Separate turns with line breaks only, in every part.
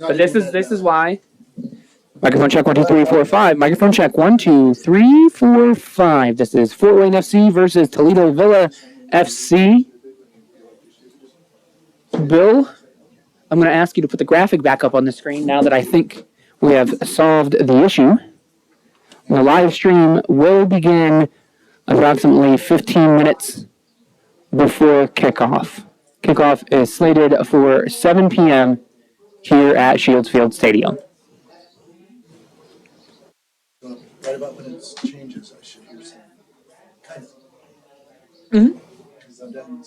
But this is why. Microphone check 1, 2, 3, 4, 5. Microphone check 1, 2, 3, 4, 5. This is Fort Wayne FC versus Toledo Villa FC. Bill, I'm going to ask you to put the graphic back up on the screen now that I think we have solved the issue. The live stream will begin approximately 15 minutes before kickoff. Kickoff is slated for 7 p.m. here at Shields Field Stadium.
Right about when it changes, I should hear something. Kind of.
Mm-hmm.
Because I'm definitely.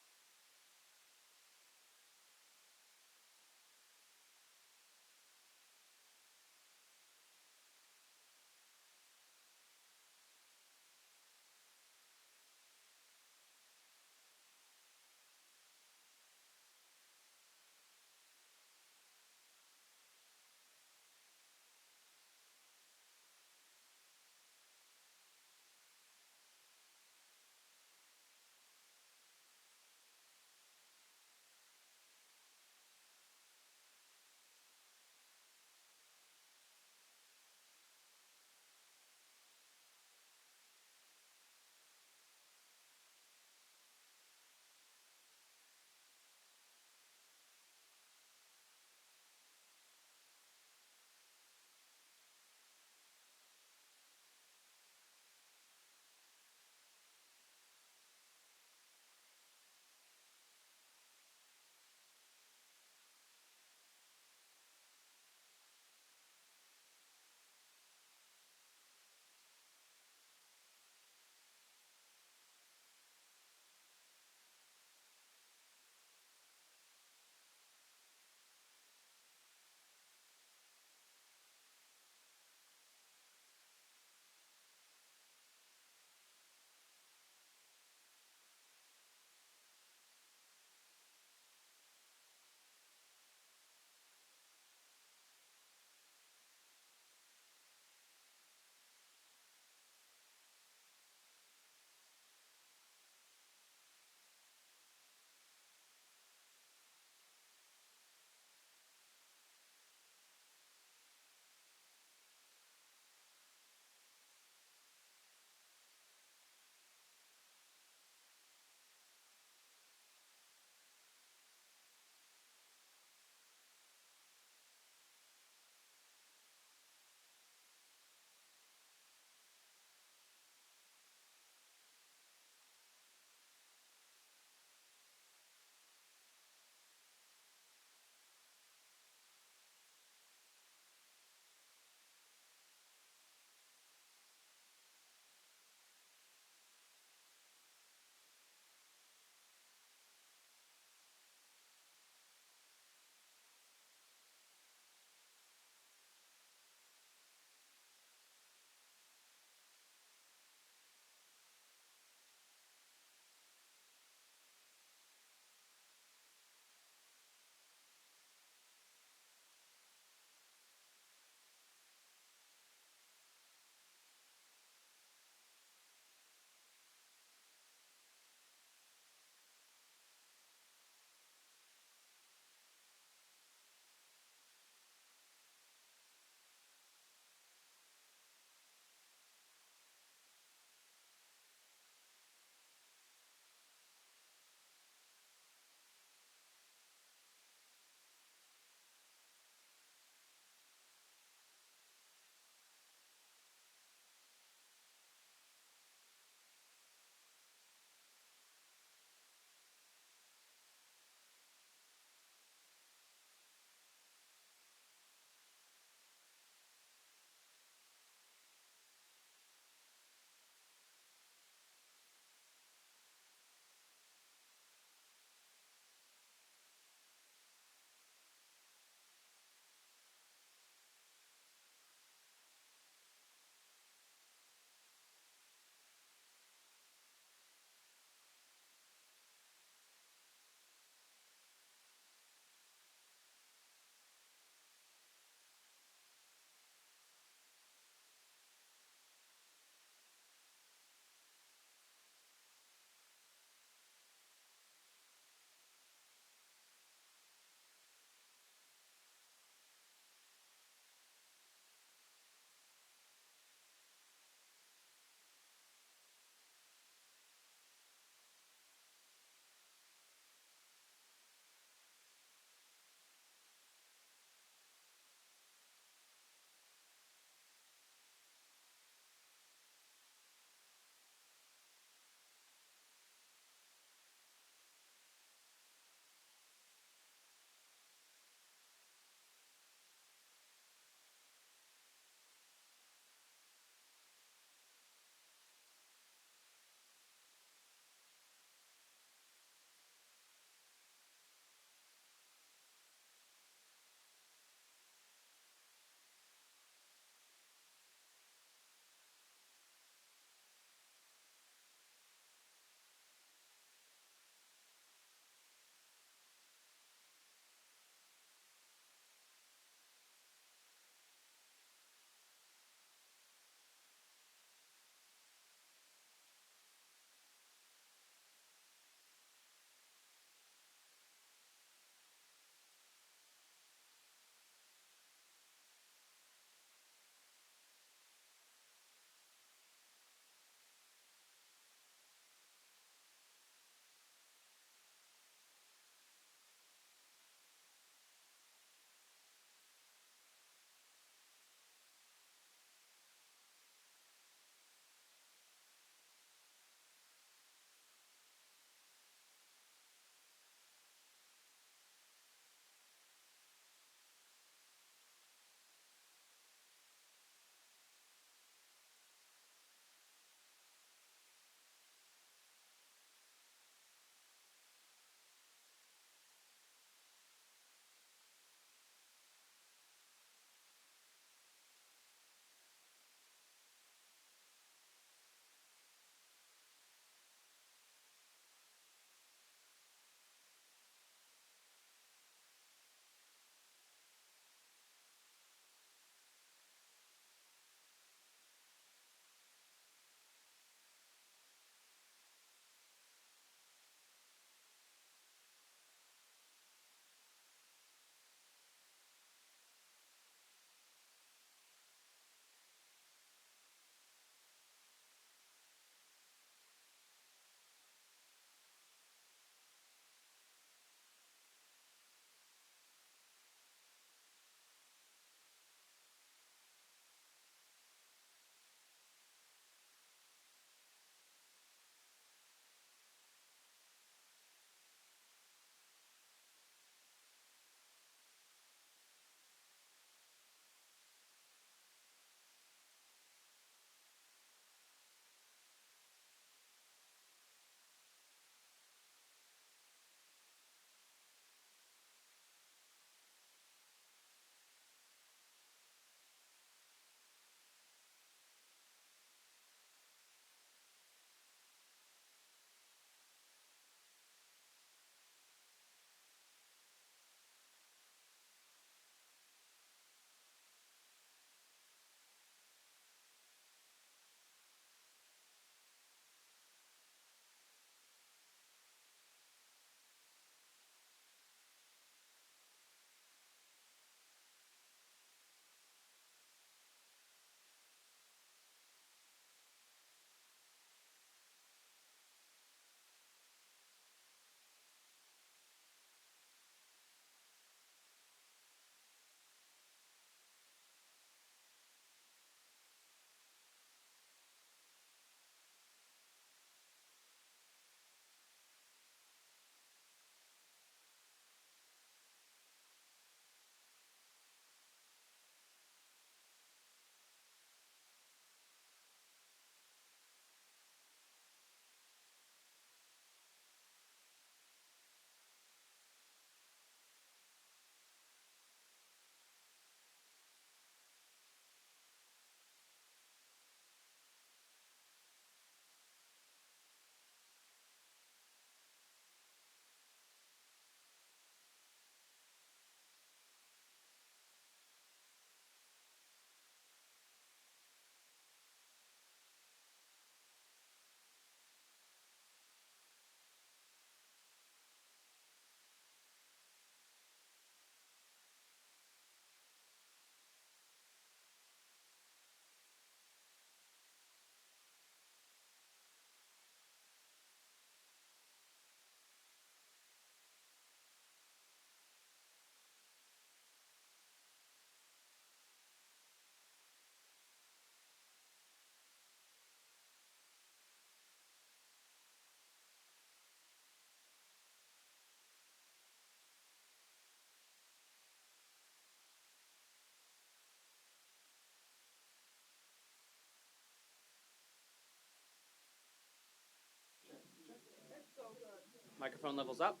Microphone levels up.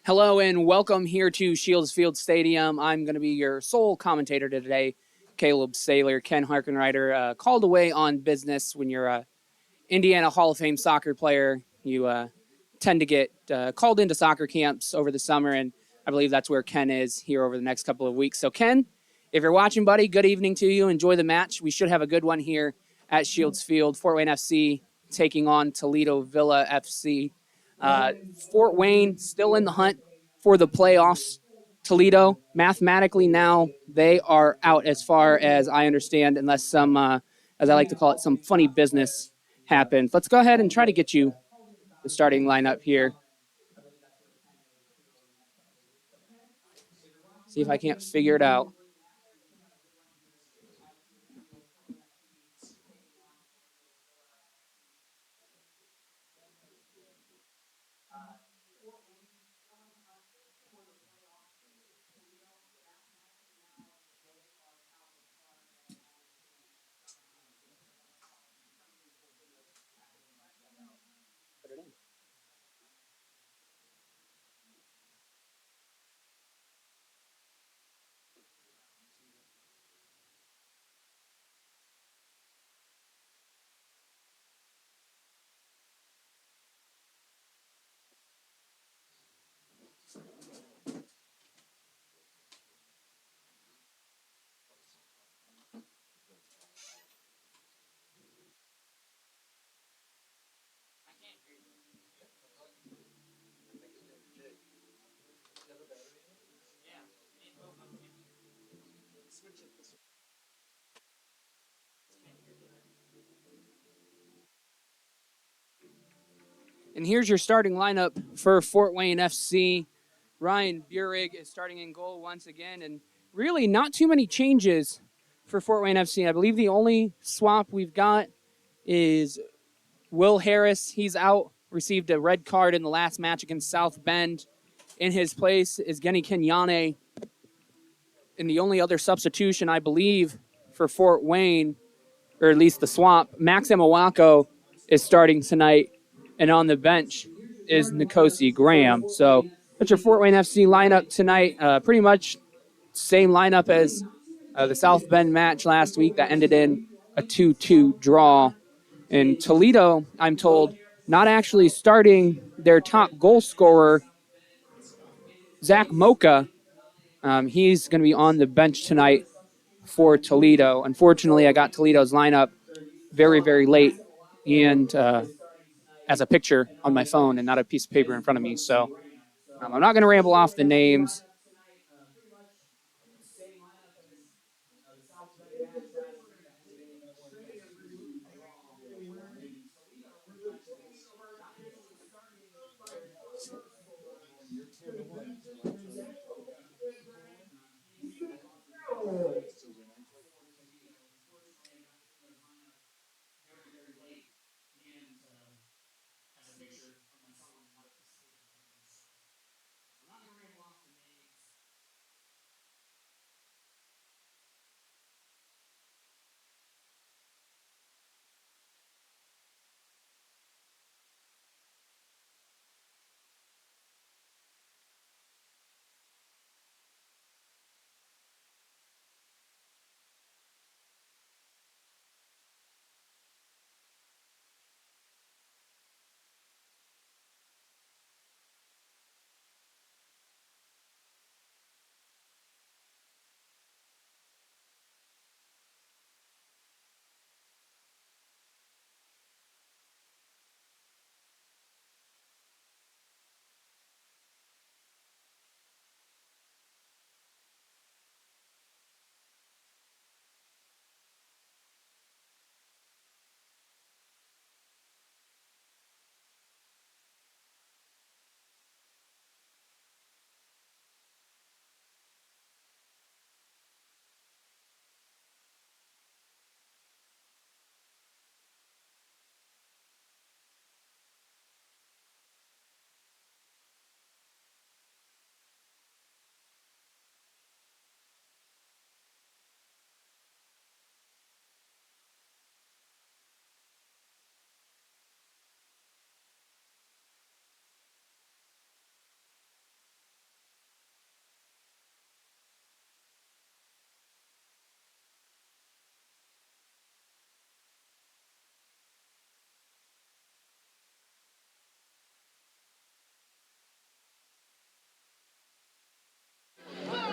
Hello and welcome here to Shields Field Stadium. I'm going to be your sole commentator today. Caleb Saylor, Ken Harkenreiter, called away on business. When you're a Indiana Hall of Fame soccer player, you tend to get called into soccer camps over the summer, and I believe that's where Ken is here over the next couple of weeks. So Ken, if you're watching, buddy, good evening to you. Enjoy the match. We should have a good one here at Shields Field. Fort Wayne FC taking on Toledo Villa FC. Fort Wayne still in the hunt for the playoffs. Toledo, mathematically now, they are out as far as I understand, unless some, as I like to call it, some funny business happens. Let's go ahead and try to get you the starting lineup here. See if I can't figure it out. And here's your starting lineup for Fort Wayne FC. Ryan Burig is starting in goal once again, and really not too many changes for Fort Wayne FC. I believe the only swap we've got is Will Harris. He's out, received a red card in the last match against South Bend. In his place is Genny Kenyane. And the only other substitution, I believe, for Fort Wayne, or at least the swap, Max Emawako is starting tonight, and on the bench is Nkosi Graham. So that's your Fort Wayne FC lineup tonight. Pretty much same lineup as the South Bend match last week that ended in a 2-2 draw. And Toledo, I'm told, not actually starting their top goal scorer, Zach Mocha. He's going to be on the bench tonight for Toledo. Unfortunately, I got Toledo's lineup very, very late and as a picture on my phone and not a piece of paper in front of me. So I'm not going to ramble off the names.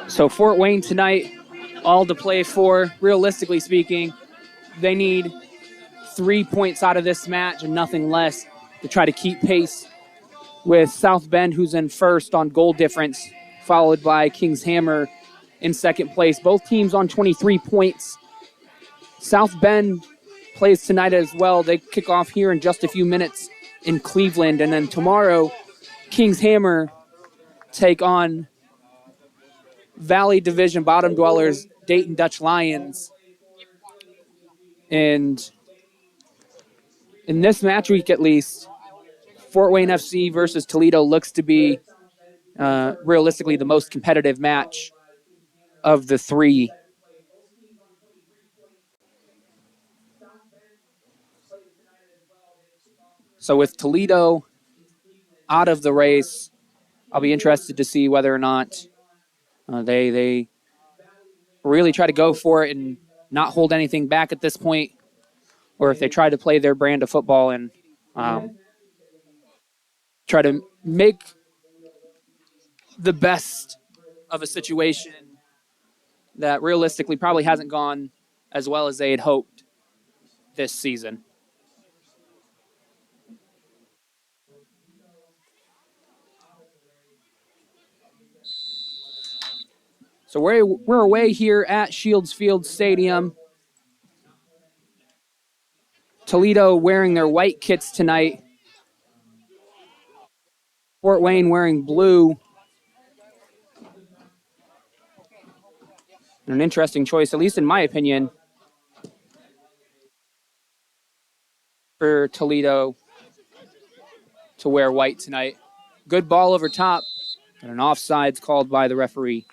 So Fort Wayne tonight, all to play for. Realistically speaking, they need 3 points out of this match and nothing less to try to keep pace with South Bend, who's in first on goal difference, followed by Kings Hammer in second place. Both teams on 23 points. South Bend plays tonight as well. They kick off here in just a few minutes in Cleveland. And then tomorrow, Kings Hammer take on Valley Division bottom dwellers, Dayton Dutch Lions. And in this match week, at least, Fort Wayne FC versus Toledo looks to be realistically the most competitive match of the three. So with Toledo out of the race, I'll be interested to see whether or not they really try to go for it and not hold anything back at this point, or if they try to play their brand of football and try to make the best of a situation that realistically probably hasn't gone as well as they had hoped this season. So we're away here at Shields Field Stadium. Toledo wearing their white kits tonight. Fort Wayne wearing blue. An interesting choice, at least in my opinion, for Toledo to wear white tonight. Good ball over top, and an offside's called by the referee.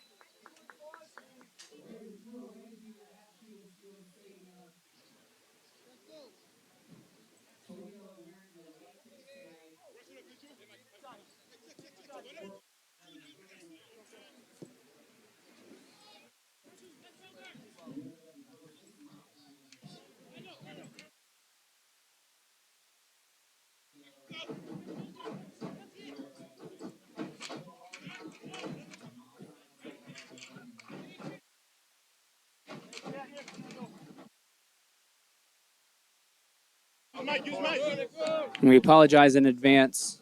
And we apologize in advance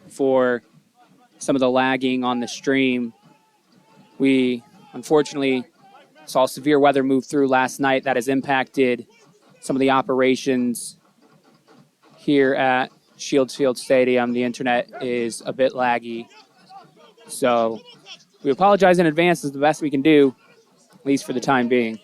for some of the lagging on the stream. We unfortunately saw severe weather move through last night that has impacted some of the operations here at Shields Field Stadium. The internet is a bit laggy. So we apologize in advance. It's the best we can do, at least for the time being.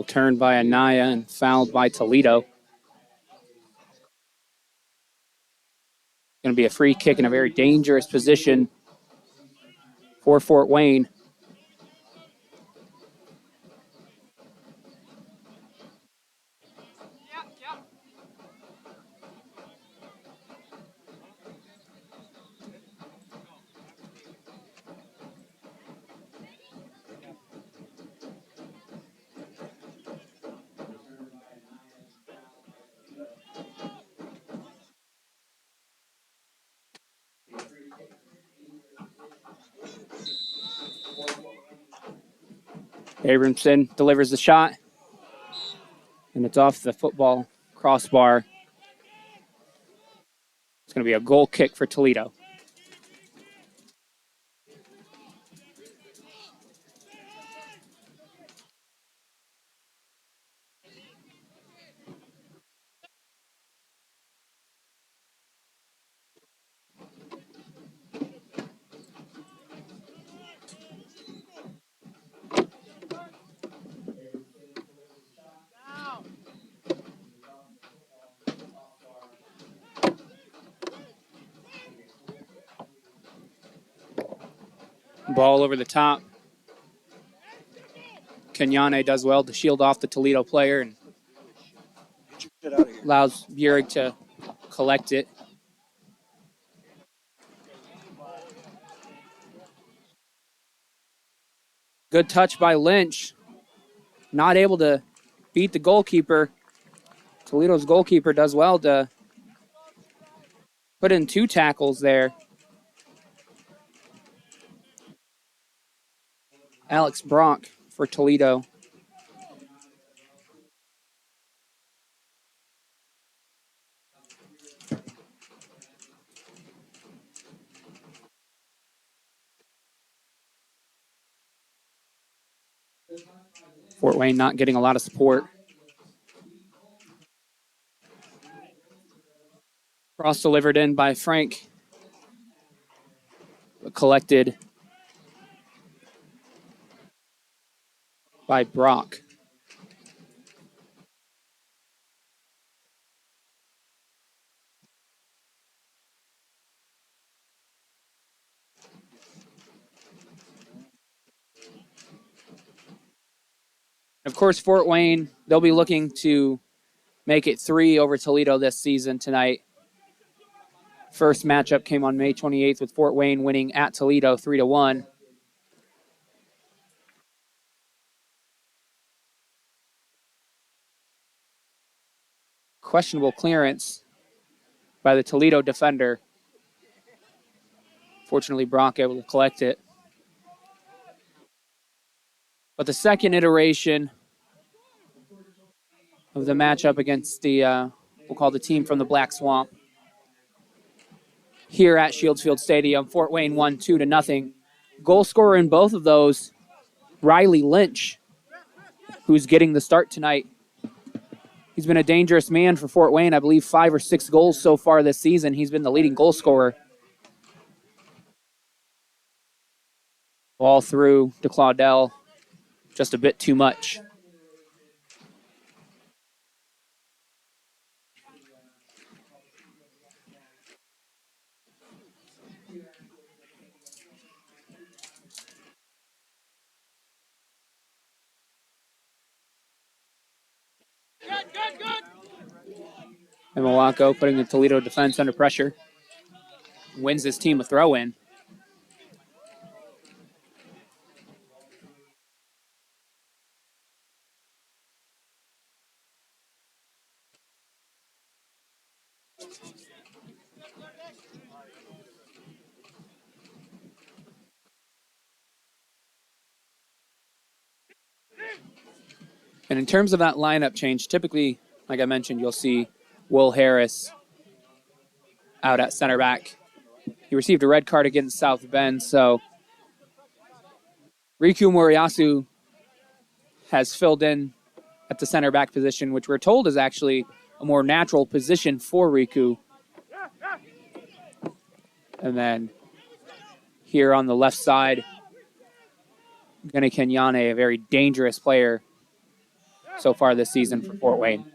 Turned by Anaya and fouled by Toledo. Going to be a free kick in a very dangerous position for Fort Wayne. Abramson delivers the shot, and it's off the football crossbar. It's going to be a goal kick for Toledo. Ball over the top. Kenyane does well to shield off the Toledo player and allows Burig to collect it. Good touch by Lynch. Not able to beat the goalkeeper. Toledo's goalkeeper does well to put in 2 tackles there. Alex Bronk for Toledo. Fort Wayne not getting a lot of support. Cross delivered in by Frank. Collected by Brock. Of course, Fort Wayne, they'll be looking to make it 3 over Toledo this season tonight. First matchup came on May 28th with Fort Wayne winning at Toledo 3-1. Questionable clearance by the Toledo defender. Fortunately, Brock able to collect it. But the second iteration of the matchup against the, we'll call the team from the Black Swamp, here at Shields Field Stadium, Fort Wayne won 2-0. Goal scorer in both of those, Riley Lynch, who's getting the start tonight. He's been a dangerous man for Fort Wayne. I believe 5 or 6 goals so far this season. He's been the leading goal scorer. Ball through to Claudel, just a bit too much. And Milwaukee putting the Toledo defense under pressure. Wins this team a throw-in. And in terms of that lineup change, typically, like I mentioned, you'll see Will Harris out at center back. He received a red card against South Bend, so Riku Moriyasu has filled in at the center back position, which we're told is actually a more natural position for Riku. And then here on the left side, Gane Kenyane, a very dangerous player so far this season for Fort Wayne.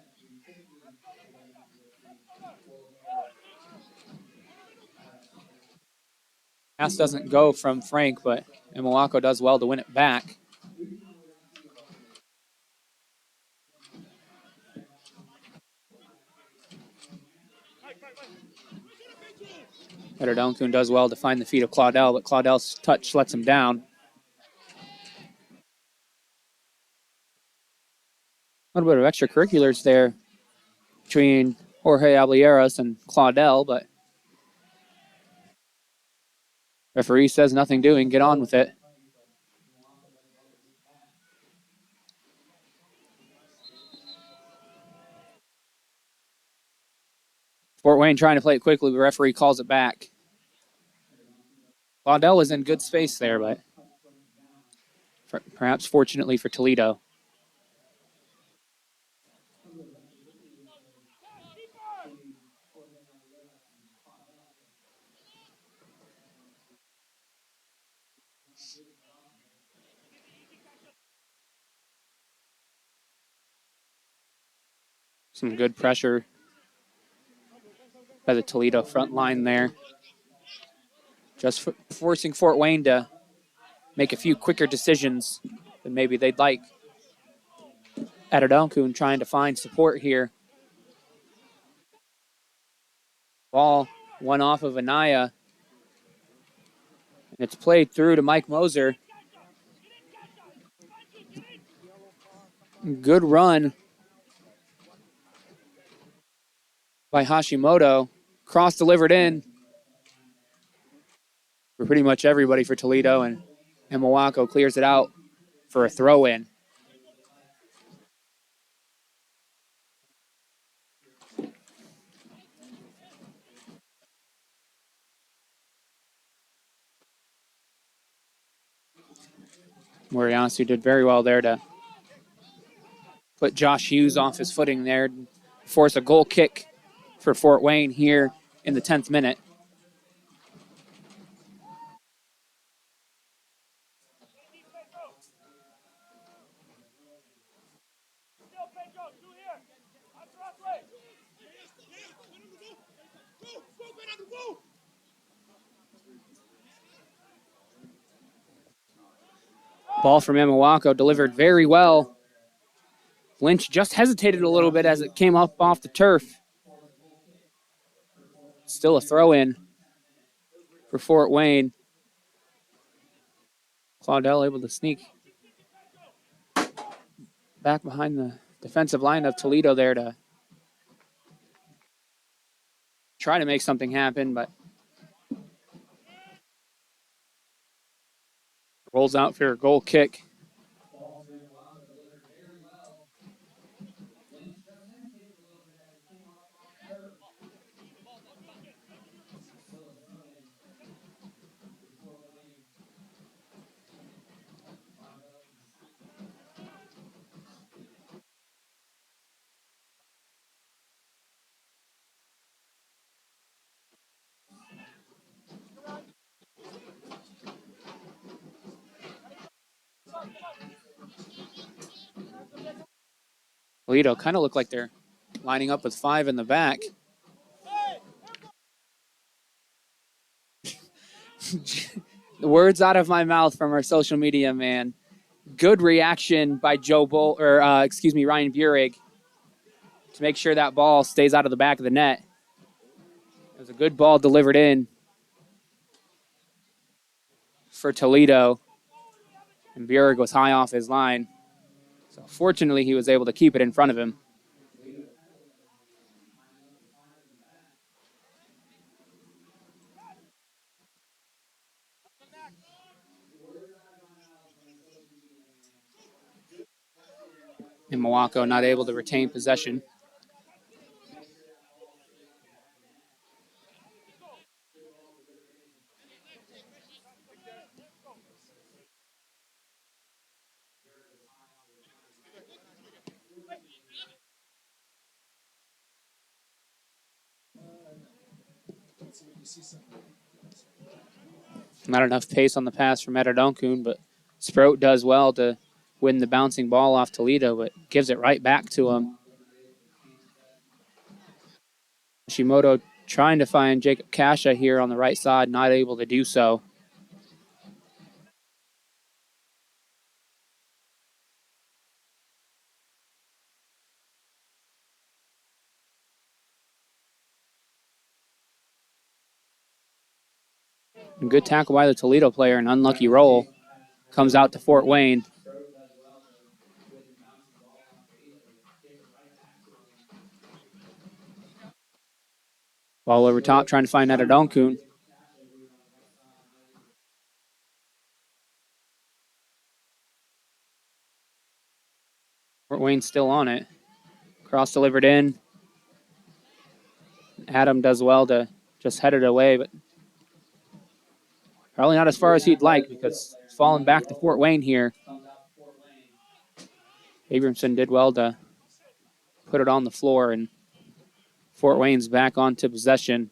Pass doesn't go from Frank, but Imawako does well to win it back. Donkun does well to find the feet of Claudel, but Claudel's touch lets him down. A little bit of extracurriculars there between Jorge Ablieras and Claudel, but referee says nothing doing. Get on with it. Fort Wayne trying to play it quickly, but referee calls it back. Claudel is in good space there, but perhaps fortunately for Toledo. Some good pressure by the Toledo front line there. Just forcing Fort Wayne to make a few quicker decisions than maybe they'd like. Adedonkun trying to find support here. Ball one off of Anaya. And it's played through to Mike Moser. Good run by Hashimoto. Cross delivered in for pretty much everybody for Toledo, and Mwako clears it out for a throw in. Moriyasu did very well there to put Josh Hughes off his footing there, force a goal kick for Fort Wayne here in the 10th minute. Ball from Mwako delivered very well. Lynch just hesitated a little bit as it came up off the turf. Still a throw-in for Fort Wayne. Claudel able to sneak back behind the defensive line of Toledo there to try to make something happen, but rolls out for a goal kick. Toledo kind of look like they're lining up with 5 in the back. The words out of my mouth from our social media man. Good reaction by Ryan Burig to make sure that ball stays out of the back of the net. It was a good ball delivered in for Toledo, and Burig was high off his line. So fortunately, he was able to keep it in front of him. And Mwako not able to retain possession. Not enough pace on the pass from Ederdonkun, but Sproat does well to win the bouncing ball off Toledo, but gives it right back to him. Hashimoto trying to find Jacob Kasha here on the right side, not able to do so. And good tackle by the Toledo player, an unlucky roll. Comes out to Fort Wayne. Ball over top, trying to find Ederdonkun. Fort Wayne's still on it. Cross delivered in. Adam does well to just head it away, but probably not as far as he'd like because it's falling back to Fort Wayne here. Abramson did well to put it on the floor, and Fort Wayne's back onto possession.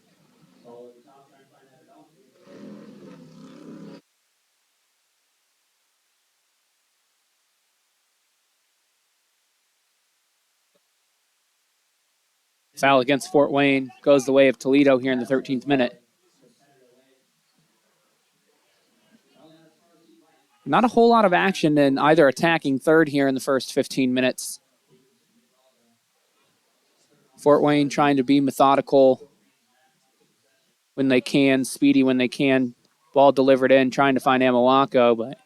Foul against Fort Wayne goes the way of Toledo here in the 13th minute. Not a whole lot of action in either attacking third here in the first 15 minutes. Fort Wayne trying to be methodical when they can, speedy when they can. Ball delivered in, trying to find Amawako, but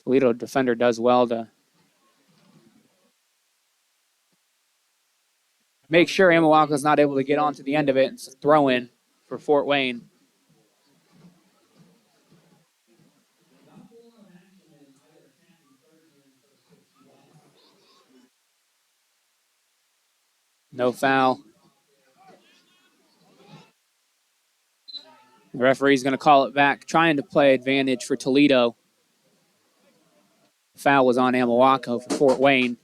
Toledo defender does well to make sure Amawaka's not able to get onto the end of it. It's a throw in for Fort Wayne. No foul. The referee's going to call it back, trying to play advantage for Toledo. The foul was on Amawaka for Fort Wayne.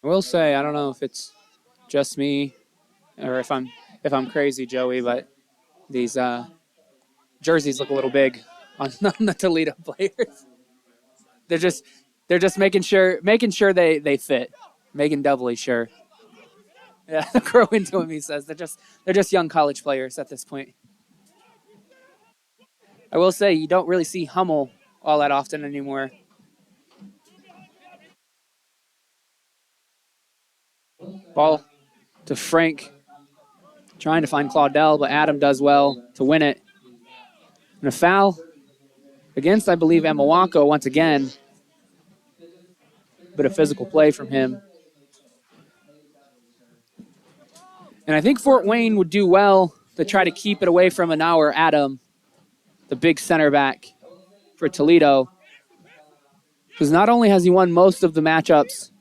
I will say, I don't know if it's just me or if I'm crazy, Joey, but these jerseys look a little big on the Toledo players. They're just making sure they fit, making doubly sure. Yeah, grow into him. He says they're just young college players at this point. I will say you don't really see Hummel all that often anymore. Ball to Frank, trying to find Claudel, but Adam does well to win it. And a foul against, I believe, Amawako once again. Bit of physical play from him. And I think Fort Wayne would do well to try to keep it away from an hour Adam, the big center back for Toledo. Because not only has he won most of the matchups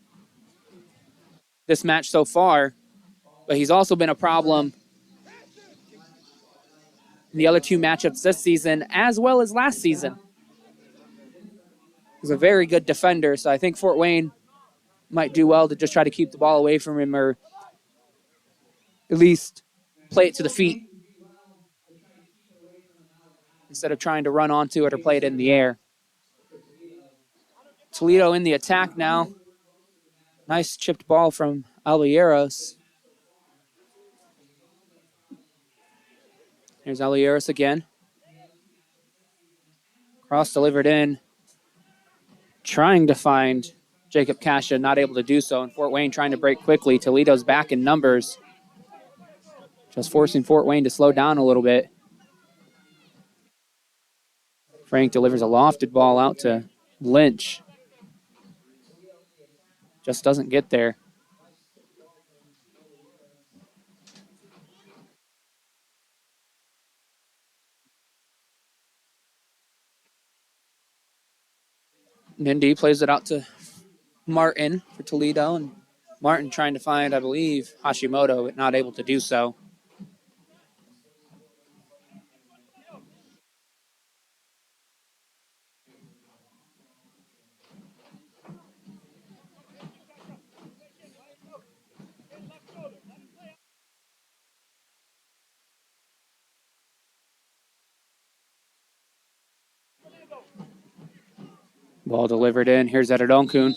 this match so far, but he's also been a problem in the other two matchups this season, as well as last season. He's a very good defender, so I think Fort Wayne might do well to just try to keep the ball away from him, or at least play it to the feet instead of trying to run onto it or play it in the air. Toledo in the attack now. Nice chipped ball from Alieros. Here's Alieros again. Cross delivered in. Trying to find Jacob Kasha, not able to do so. And Fort Wayne trying to break quickly. Toledo's back in numbers. Just forcing Fort Wayne to slow down a little bit. Frank delivers a lofted ball out to Lynch. Just doesn't get there. Nindy plays it out to Martin for Toledo, and Martin trying to find, I believe, Hashimoto, but not able to do so. Ball delivered in. Here's Edodonkun.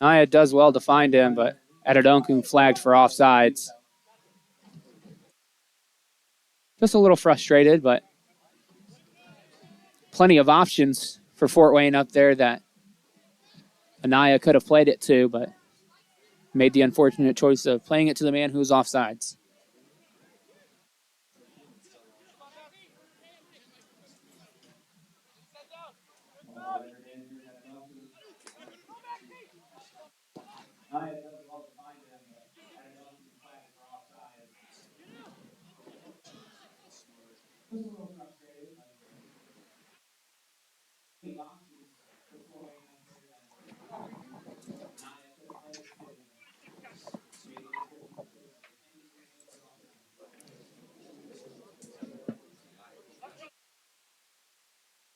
Naya does well to find him, but Edodonkun flagged for offsides. Just a little frustrated, but plenty of options for Fort Wayne up there that Anaya could have played it to, but made the unfortunate choice of playing it to the man who's offsides.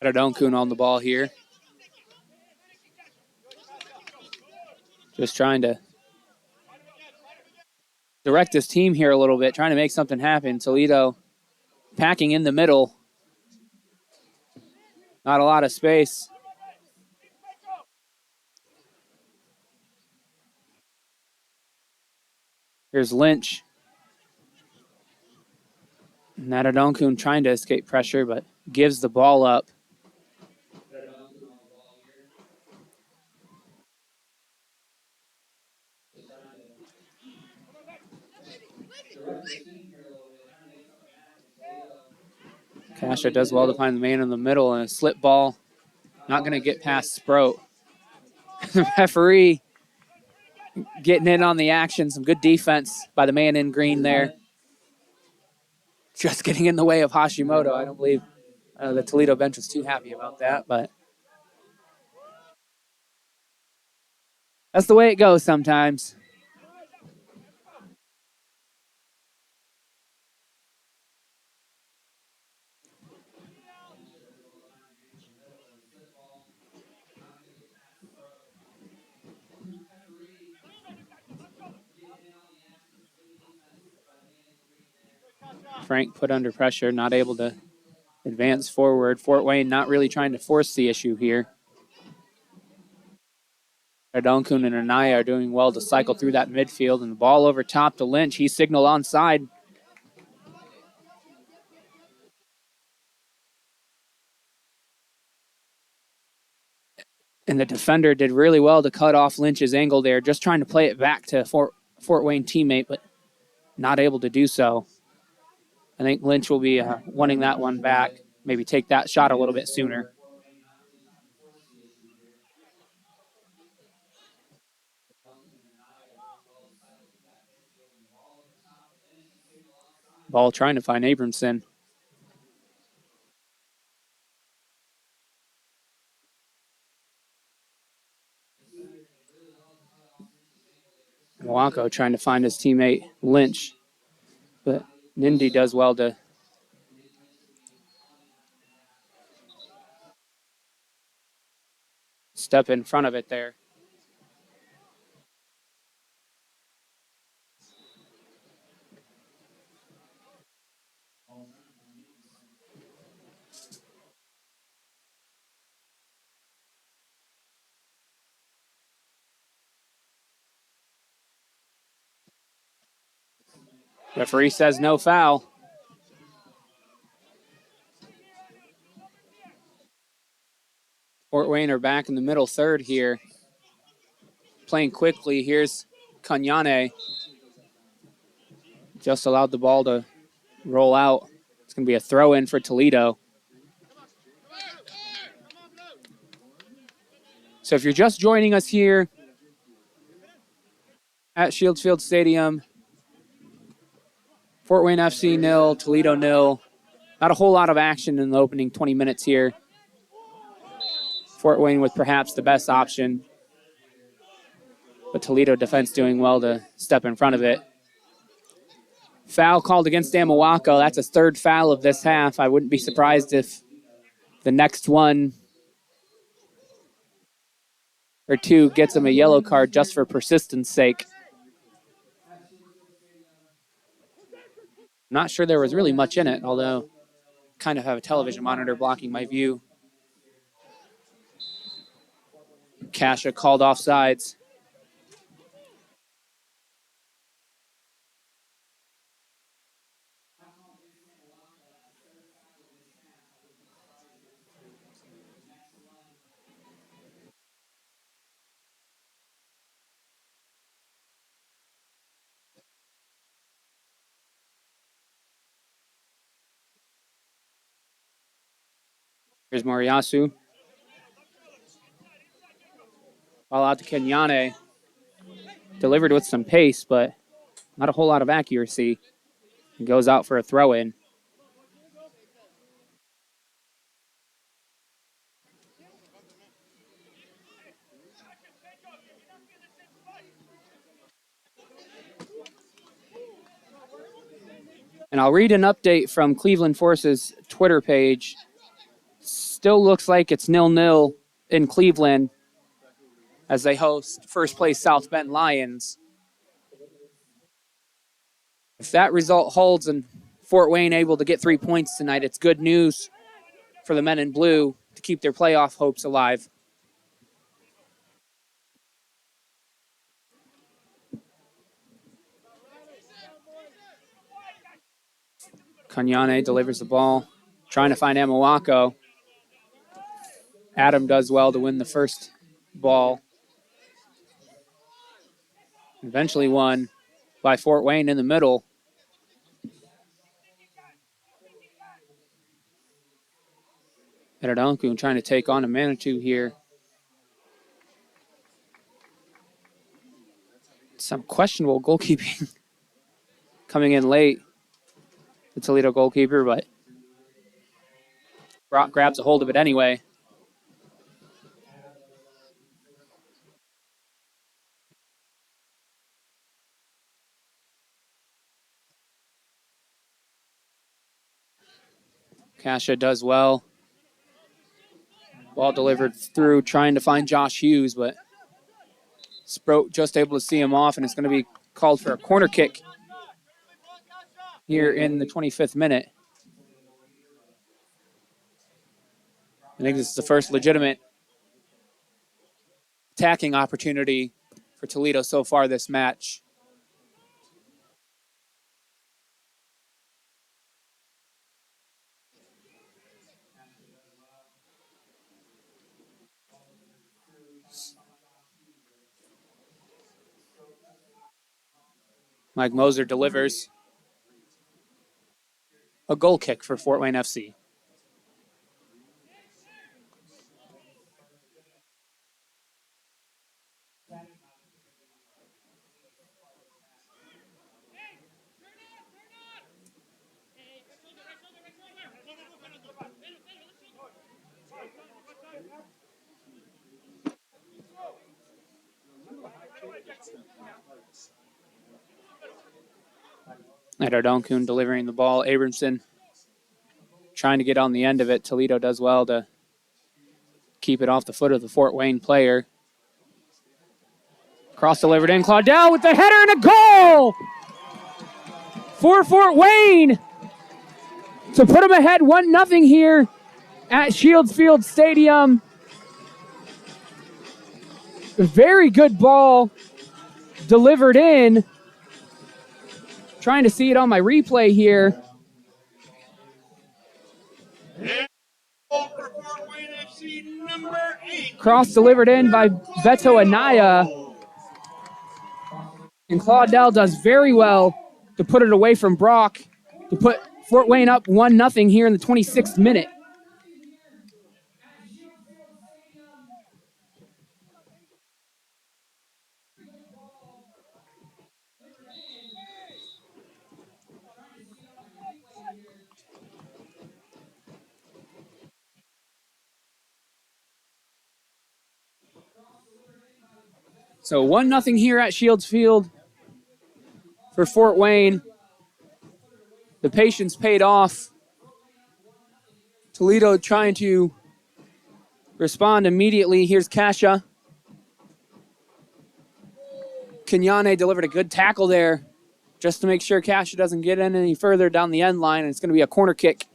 Edodonkun on the ball here. Just trying to direct his team here a little bit, trying to make something happen. Toledo packing in the middle. Not a lot of space. Here's Lynch. Nadadonkun trying to escape pressure, but gives the ball up. Kasha does well to find the man in the middle, and a slip ball. Not going to get past Sproat. The referee getting in on the action. Some good defense by the man in green there. Just getting in the way of Hashimoto. I don't believe the Toledo bench was too happy about that, but that's the way it goes sometimes. Frank put under pressure, not able to advance forward. Fort Wayne not really trying to force the issue here. Adonkun and Anaya are doing well to cycle through that midfield, and the ball over top to Lynch. He signaled onside. And the defender did really well to cut off Lynch's angle there, just trying to play it back to Fort Wayne teammate, but not able to do so. I think Lynch will be wanting that one back, maybe take that shot a little bit sooner. Ball trying to find Abramson. Wako trying to find his teammate Lynch, but Nindy does well to step in front of it there. Referee says no foul. Fort Wayne are back in the middle third here. Playing quickly. Here's Kanyane. Just allowed the ball to roll out. It's going to be a throw in for Toledo. So if you're just joining us here at Shields Field Stadium, Fort Wayne FC 0, Toledo 0. Not a whole lot of action in the opening 20 minutes here. Fort Wayne with perhaps the best option, but Toledo defense doing well to step in front of it. Foul called against Amawako. That's his third foul of this half. I wouldn't be surprised if the next one or two gets him a yellow card just for persistence sake. Not sure there was really much in it, although kind of have a television monitor blocking my view. Kasha called offsides. Here's Moriyasu. Ball out to Kenyane. Delivered with some pace, but not a whole lot of accuracy. He goes out for a throw-in. And I'll read an update from Cleveland Force's Twitter page. Still looks like it's 0-0 in Cleveland as they host first place South Bend Lions. If that result holds and Fort Wayne able to get 3 points tonight, it's good news for the men in blue to keep their playoff hopes alive. Kanyane delivers the ball, trying to find Amawako. Adam does well to win the first ball. Eventually won by Fort Wayne in the middle. Eradonku trying to take on a Manitou here. Some questionable goalkeeping coming in late. The Toledo goalkeeper, but Brock grabs a hold of it anyway. Kasha does well. Ball delivered through, trying to find Josh Hughes, but Sproat just able to see him off, and it's going to be called for a corner kick here in the 25th minute. I think this is the first legitimate attacking opportunity for Toledo so far this match. Mike Moser delivers a goal kick for Fort Wayne FC. Edodonkun delivering the ball. Abramson trying to get on the end of it. Toledo does well to keep it off the foot of the Fort Wayne player. Cross delivered in. Claudel with the header and a goal for Fort Wayne to put them ahead 1-0 here at Shields Field Stadium. A very good ball delivered in. Trying to see it on my replay here. Cross delivered in by Beto Anaya. And Claudel does very well to put it away from Brock to put Fort Wayne up 1-0 here in the 26th minute. So 1-0 here at Shields Field for Fort Wayne. The patience paid off. Toledo trying to respond immediately. Here's Kasha. Kenyane delivered a good tackle there just to make sure Kasha doesn't get in any further down the end line, and it's going to be a corner kick.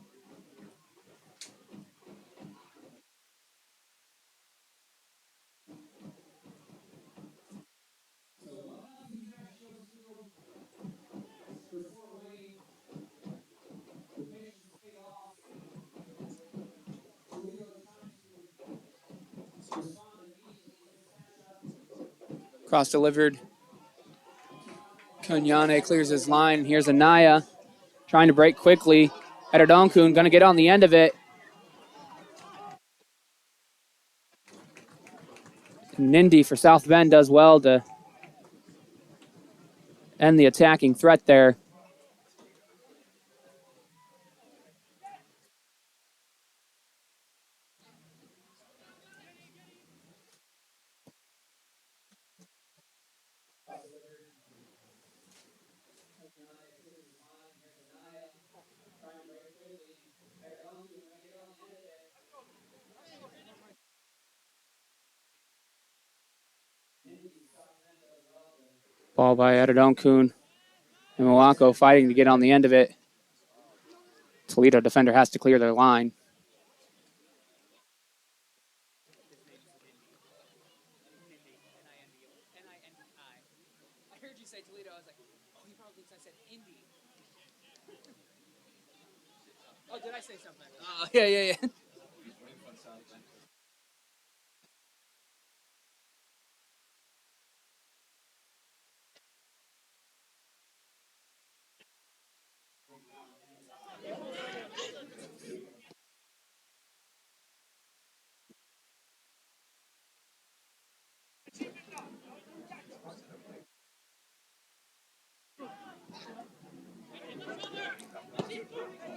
Cross delivered. Kenyane clears his line. Here's Anaya trying to break quickly. Edodonkun going to get on the end of it. Nindy for South Bend does well to end the attacking threat there. Ball by Edodonkun. And Moako fighting to get on the end of it. Toledo defender has to clear their line. Yeah.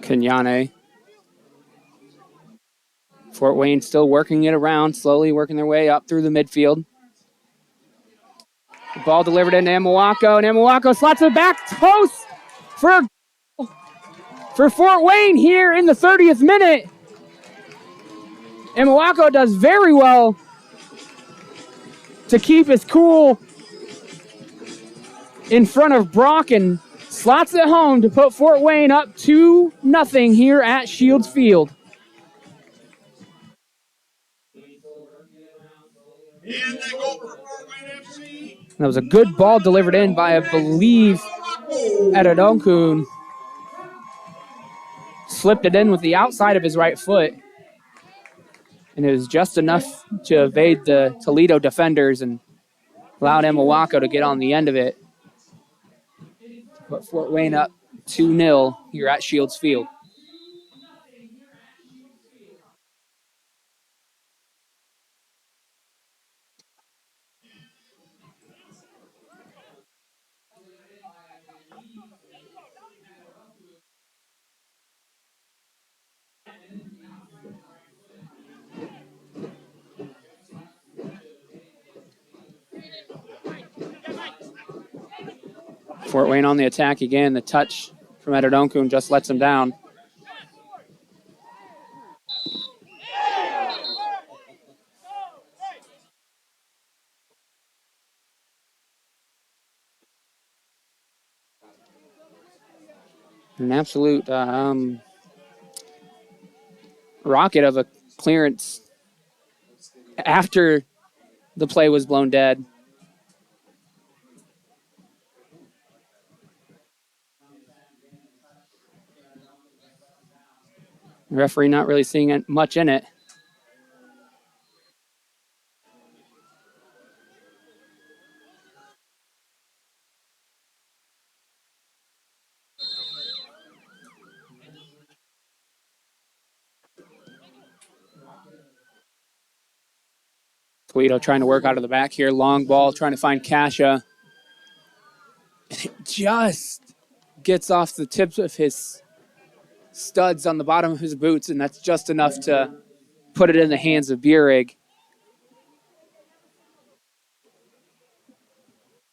Kenyane. Fort Wayne still working it around, slowly working their way up through the midfield. The ball delivered into Amawako, and Amawako slots it back post for Fort Wayne here in the 30th minute. Amawako does very well to keep his cool in front of Brock and slots it home to put Fort Wayne up 2-0 here at Shields Field. That was a good ball delivered in by, I believe, Edodonkun. Slipped it in with the outside of his right foot. And it was just enough to evade the Toledo defenders and allowed Amawako to get on the end of it. Put Fort Wayne up 2-0 here at Shields Field. Fort Wayne on the attack again. The touch from Edodonkun just lets him down. An absolute rocket of a clearance after the play was blown dead. The referee not really seeing much in it. Toledo trying to work out of the back here. Long ball, trying to find Kasha. It just gets off the tips of his studs on the bottom of his boots, and that's just enough to put it in the hands of Burig.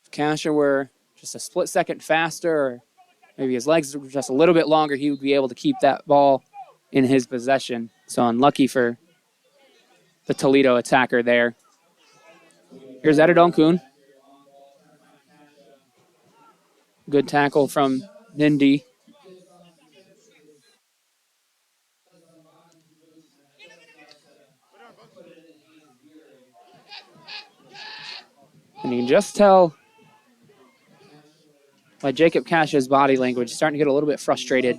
If Kasha were just a split second faster, or maybe his legs were just a little bit longer, he would be able to keep that ball in his possession. So unlucky for the Toledo attacker there. Here's Edodonkun. Good tackle from Nindi. And you can just tell by Jacob Kasha's body language, starting to get a little bit frustrated.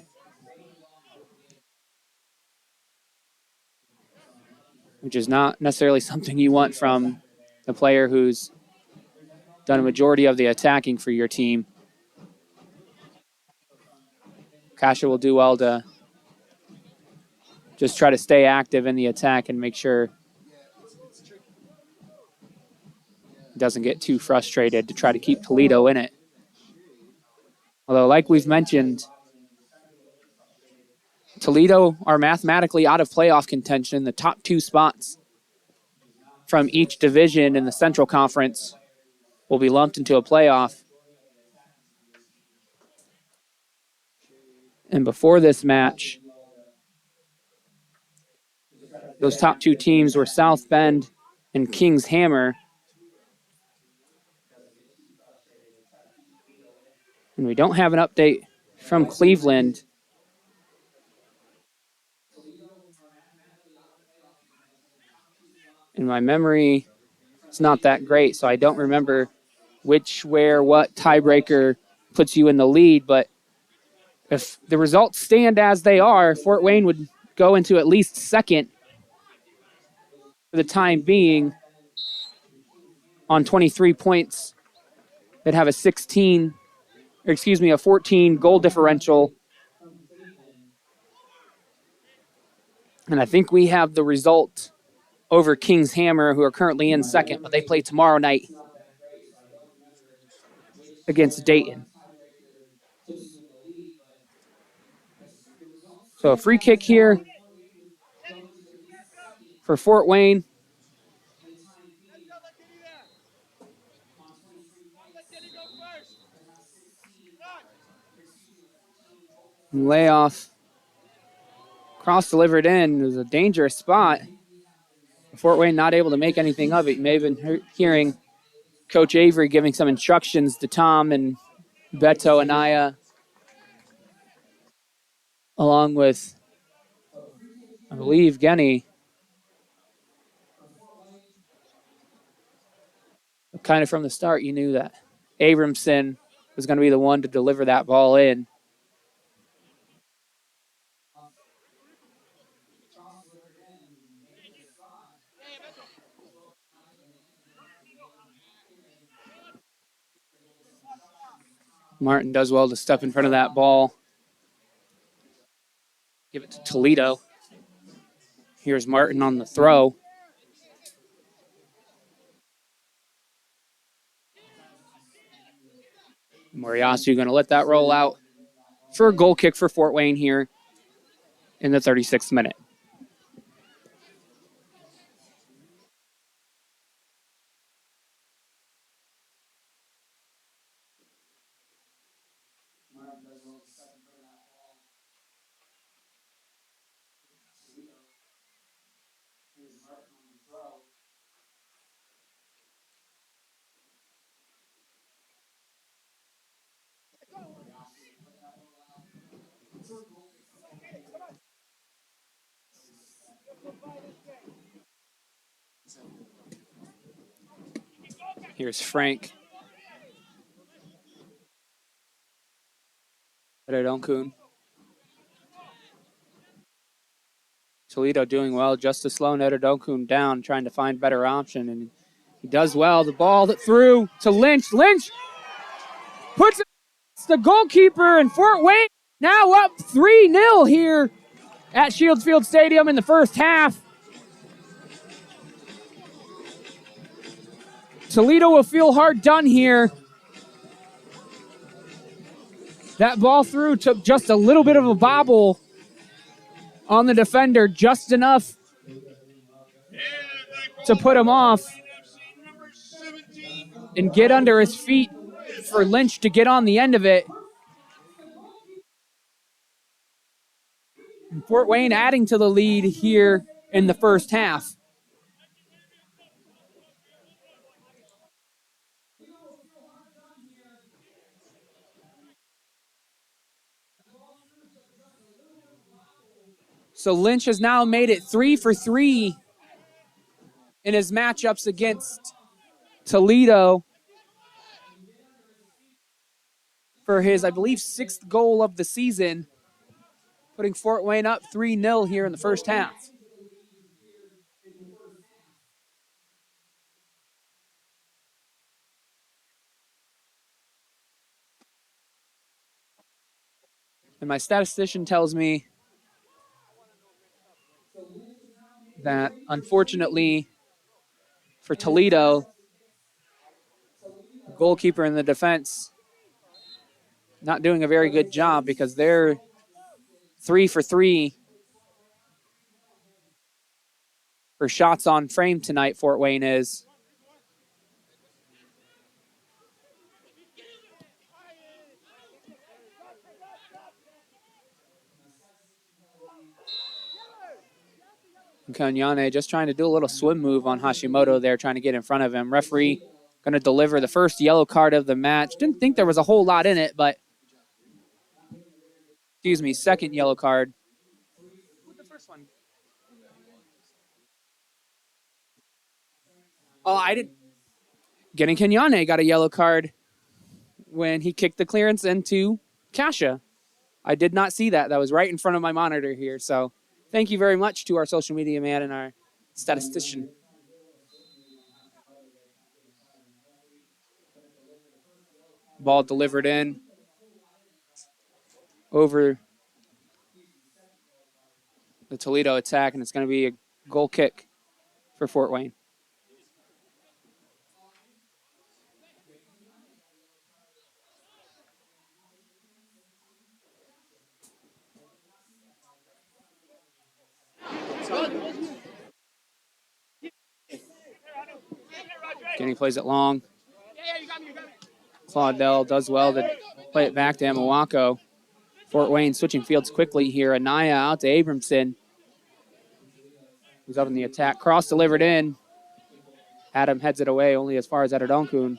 Which is not necessarily something you want from a player who's done a majority of the attacking for your team. Kasha will do well to just try to stay active in the attack and make sure he doesn't get too frustrated to try to keep Toledo in it. Although, like we've mentioned, Toledo are mathematically out of playoff contention. The top two spots from each division in the Central Conference will be lumped into a playoff. And before this match, those top two teams were South Bend and Kings Hammer. And we don't have an update from Cleveland. And my memory is not that great, so I don't remember which, where, what tiebreaker puts you in the lead. But If the results stand as they are, Fort Wayne would go into at least second for the time being on 23 points. They'd have a 14 goal differential. And I think we have the result over Kings Hammer, who are currently in second, but they play tomorrow night against Dayton. So a free kick here for Fort Wayne. Layoff. Cross delivered in. It was a dangerous spot. Fort Wayne not able to make anything of it. You may have been hearing Coach Avery giving some instructions to Tom and Beto Anaya, along with, I believe, Genny. Kind of from the start, you knew that Abramson was going to be the one to deliver that ball in. Martin does well to step in front of that ball. Give it to Toledo. Here's Martin on the throw. Moriyasu going to let that roll out for a goal kick for Fort Wayne here in the 36th minute. Here's Frank. Edonkun. Toledo doing well just to slow Edonkun down, trying to find better option, and he does well. The ball that threw to Lynch. Lynch puts it against the goalkeeper, and Fort Wayne now up 3-0 here at Shields Field Stadium in the first half. Toledo will feel hard done here. That ball through took just a little bit of a bobble on the defender, just enough to put him off and get under his feet for Lynch to get on the end of it. Fort Wayne adding to the lead here in the first half. So Lynch has now made it 3 for 3 in his matchups against Toledo for his, I believe, 6th goal of the season, putting Fort Wayne up 3-0 here in the first half. And my statistician tells me that, unfortunately, for Toledo, the goalkeeper and the defense not doing a very good job because they're 3 for 3 for shots on frame tonight, Fort Wayne is. Kanyane just trying to do a little swim move on Hashimoto there, trying to get in front of him. Referee going to deliver the first yellow card of the match. Didn't think there was a whole lot in it, but, second yellow card. Who'd the first one? Oh, I didn't. Getting Kenyane got a yellow card when he kicked the clearance into Kasha. I did not see that. That was right in front of my monitor here. So thank you very much to our social media man and our statistician. Ball delivered in over the Toledo attack, and it's going to be a goal kick for Fort Wayne. Kenny plays it long. Claudel does well to play it back to Amawako. Fort Wayne switching fields quickly here. Anaya out to Abramson, who's up in the attack. Cross delivered in. Adam heads it away only as far as Adedonkun.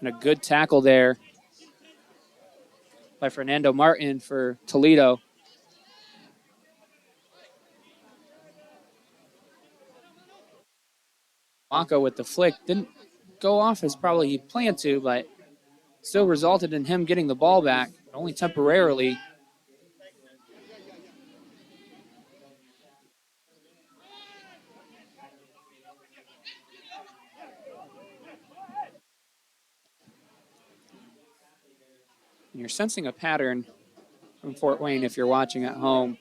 And a good tackle there by Fernando Martin for Toledo. Mako with the flick. Didn't go off as probably he planned to, but still resulted in him getting the ball back, only temporarily. And you're sensing a pattern from Fort Wayne if you're watching at home,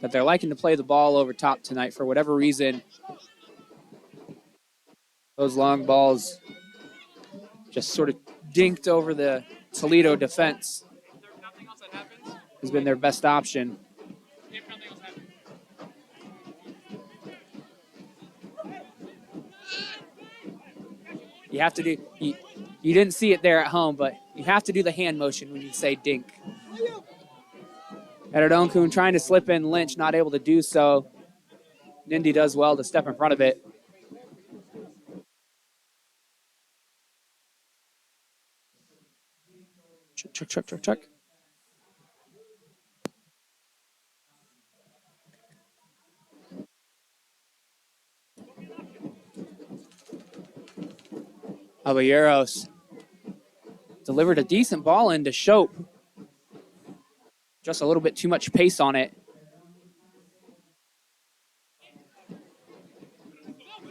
that they're liking to play the ball over top tonight for whatever reason. Those long balls just sort of dinked over the Toledo defense has been their best option. You have to do, you didn't see it there at home, but you have to do the hand motion when you say dink. Adedonkun trying to slip in Lynch, not able to do so. Nindy does well to step in front of it. Check. Caballeros delivered a decent ball into Shope. Just a little bit too much pace on it.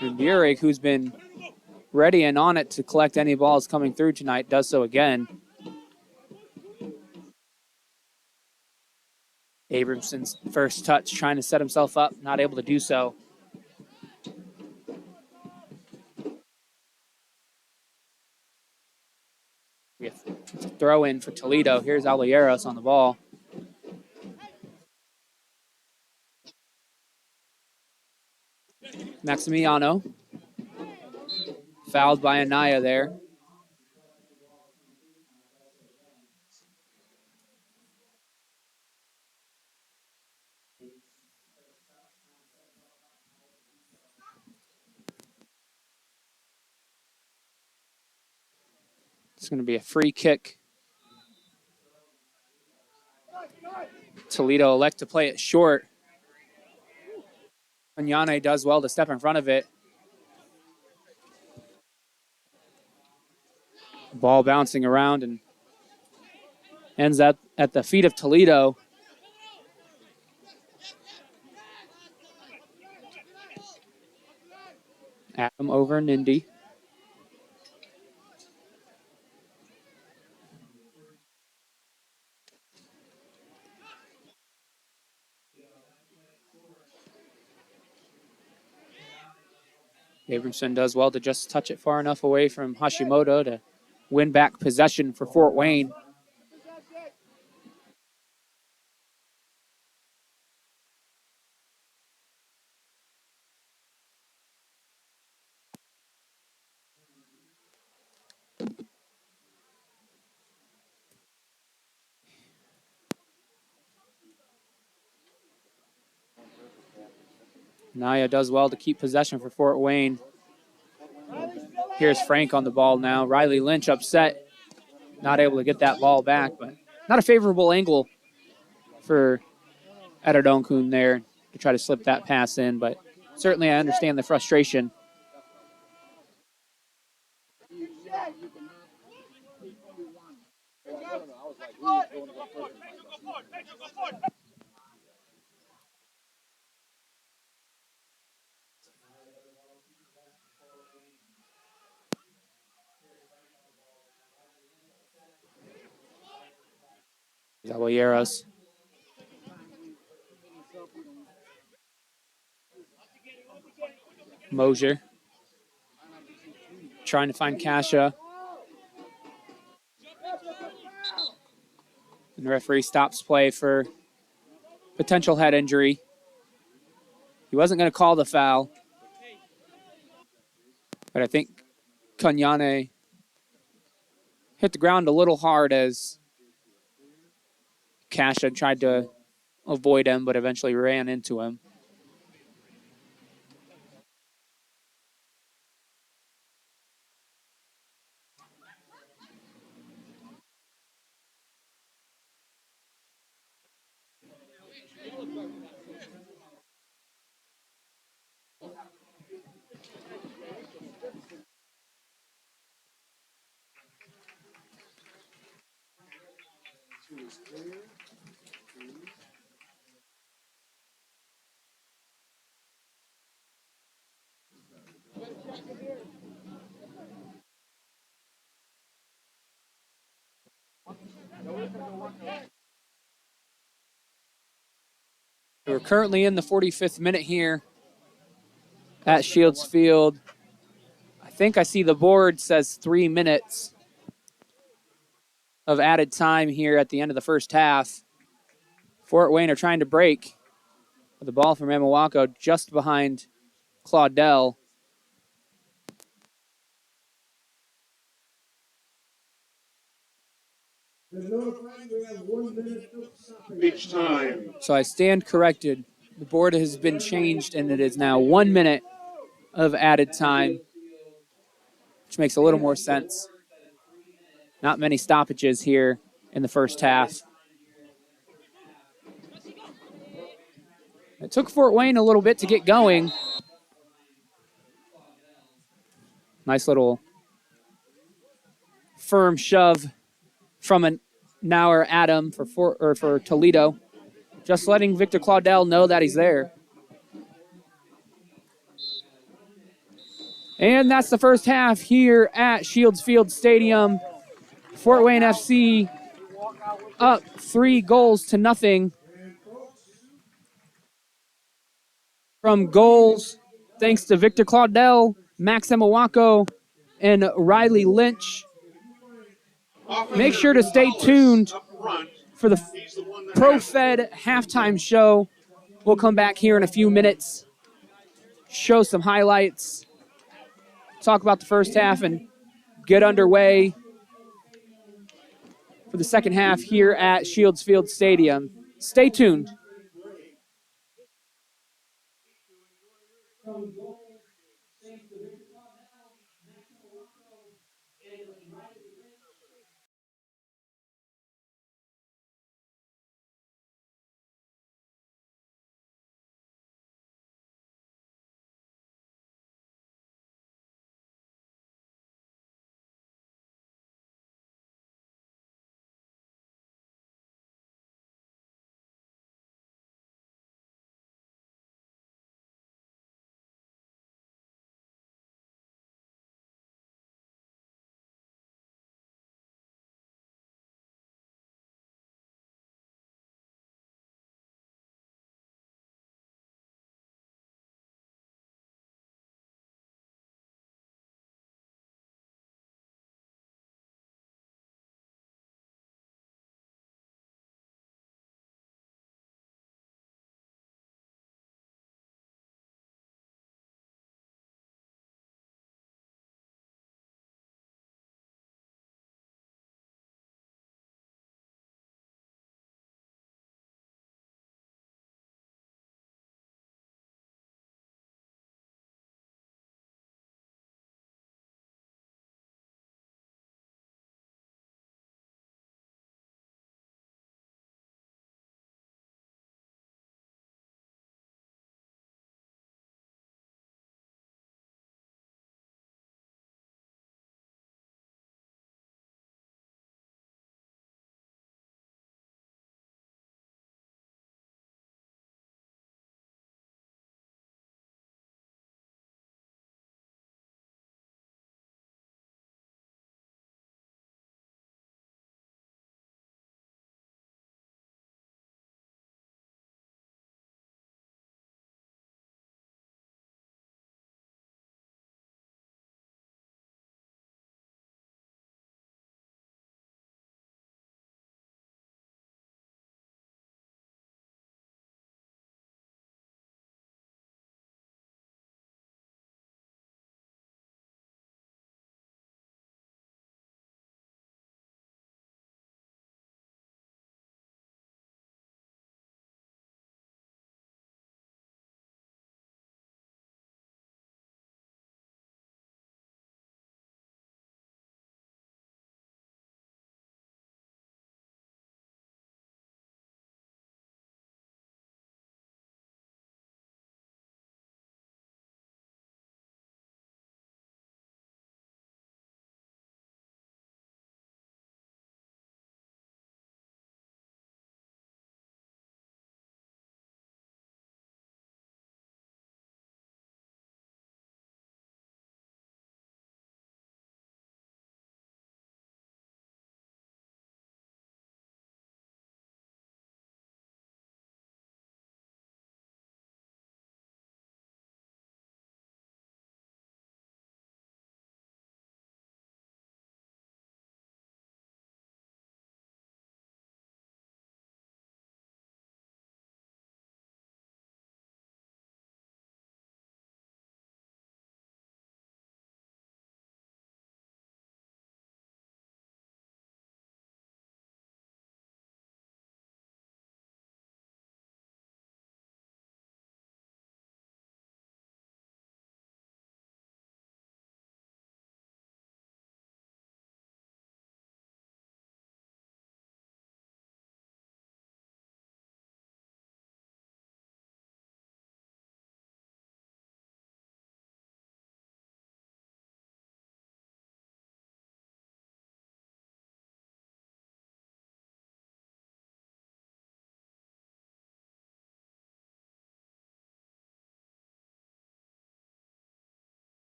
And Burek, who's been ready and on it to collect any balls coming through tonight, does so again. Abramson's first touch, trying to set himself up, not able to do so. We have a throw in for Toledo. Here's Alieros on the ball. Maximiano. Fouled by Anaya there. It's going to be a free kick. Toledo elect to play it short. Anyane does well to step in front of it. Ball bouncing around and ends up at the feet of Toledo. Adam over Nindy. Abramson does well to just touch it far enough away from Hashimoto to win back possession for Fort Wayne. Naya does well to keep possession for Fort Wayne. Here's Frank on the ball now. Riley Lynch upset, not able to get that ball back, but not a favorable angle for Adedonkun there to try to slip that pass in, but certainly I understand the frustration. Caballeros. Mosier trying to find Kasha. And the referee stops play for potential head injury. He wasn't going to call the foul, but I think Kanyane hit the ground a little hard as Kasha tried to avoid him, but eventually ran into him. We're currently in the 45th minute here at Shields Field. I think I see the board says 3 minutes of added time here at the end of the first half. Fort Wayne are trying to break with the ball from Amawako just behind Claudel.
Each time.
So I stand corrected. The board has been changed, and it is now 1 minute of added time, which makes a little more sense. Not many stoppages here in the first half. It took Fort Wayne a little bit to get going. Nice little firm shove from an Nauer Adam for Toledo. Just letting Victor Claudel know that he's there. And that's the first half here at Shields Field Stadium. Fort Wayne FC up 3-0 from goals thanks to Victor Claudel, Max Emawako, and Riley Lynch. Make sure to stay tuned for the Pro-Fed halftime show. We'll come back here in a few minutes, show some highlights, talk about the first half, and get underway for the second half here at Shields Field Stadium. Stay tuned.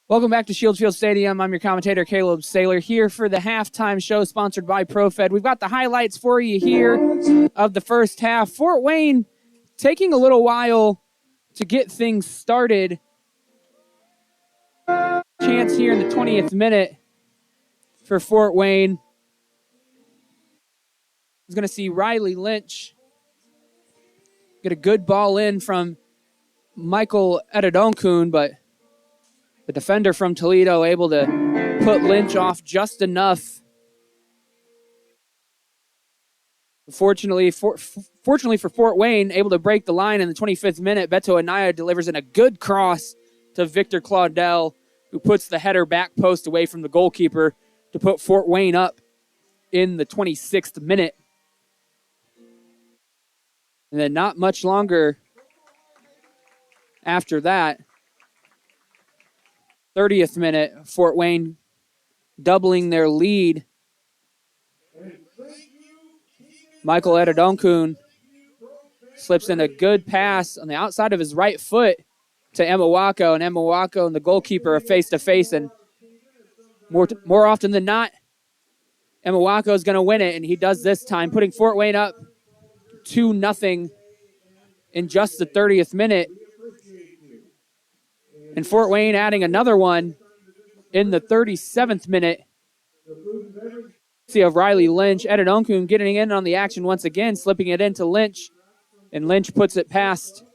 Welcome back to Shield Field Stadium. I'm your commentator, Caleb Saylor, here for the halftime show sponsored by ProFed. We've got the highlights for you here of the first half. Fort Wayne taking a little while to get things started. Chance here in the 20th minute for Fort Wayne. He's going to see Riley Lynch get a good ball in from Michael Ededonkun, but the defender from Toledo able to put Lynch off just enough. Fortunately for Fort Wayne, able to break the line in the 25th minute, Beto Anaya delivers in a good cross to Victor Claudel, who puts the header back post away from the goalkeeper to put Fort Wayne up in the 26th minute. And then not much longer after that, 30th minute, Fort Wayne doubling their lead. Michael Ededonkun slips in a good pass on the outside of his right foot to Emawako, and Emawako and the goalkeeper are face-to-face, and more often than not, Emawako is going to win it, and he does this time, putting Fort Wayne up 2-0 in just the 30th minute. And Fort Wayne adding another one in the 37th minute. See of Riley Lynch, Ededonkun getting in on the action once again, slipping it into Lynch, and Lynch puts it past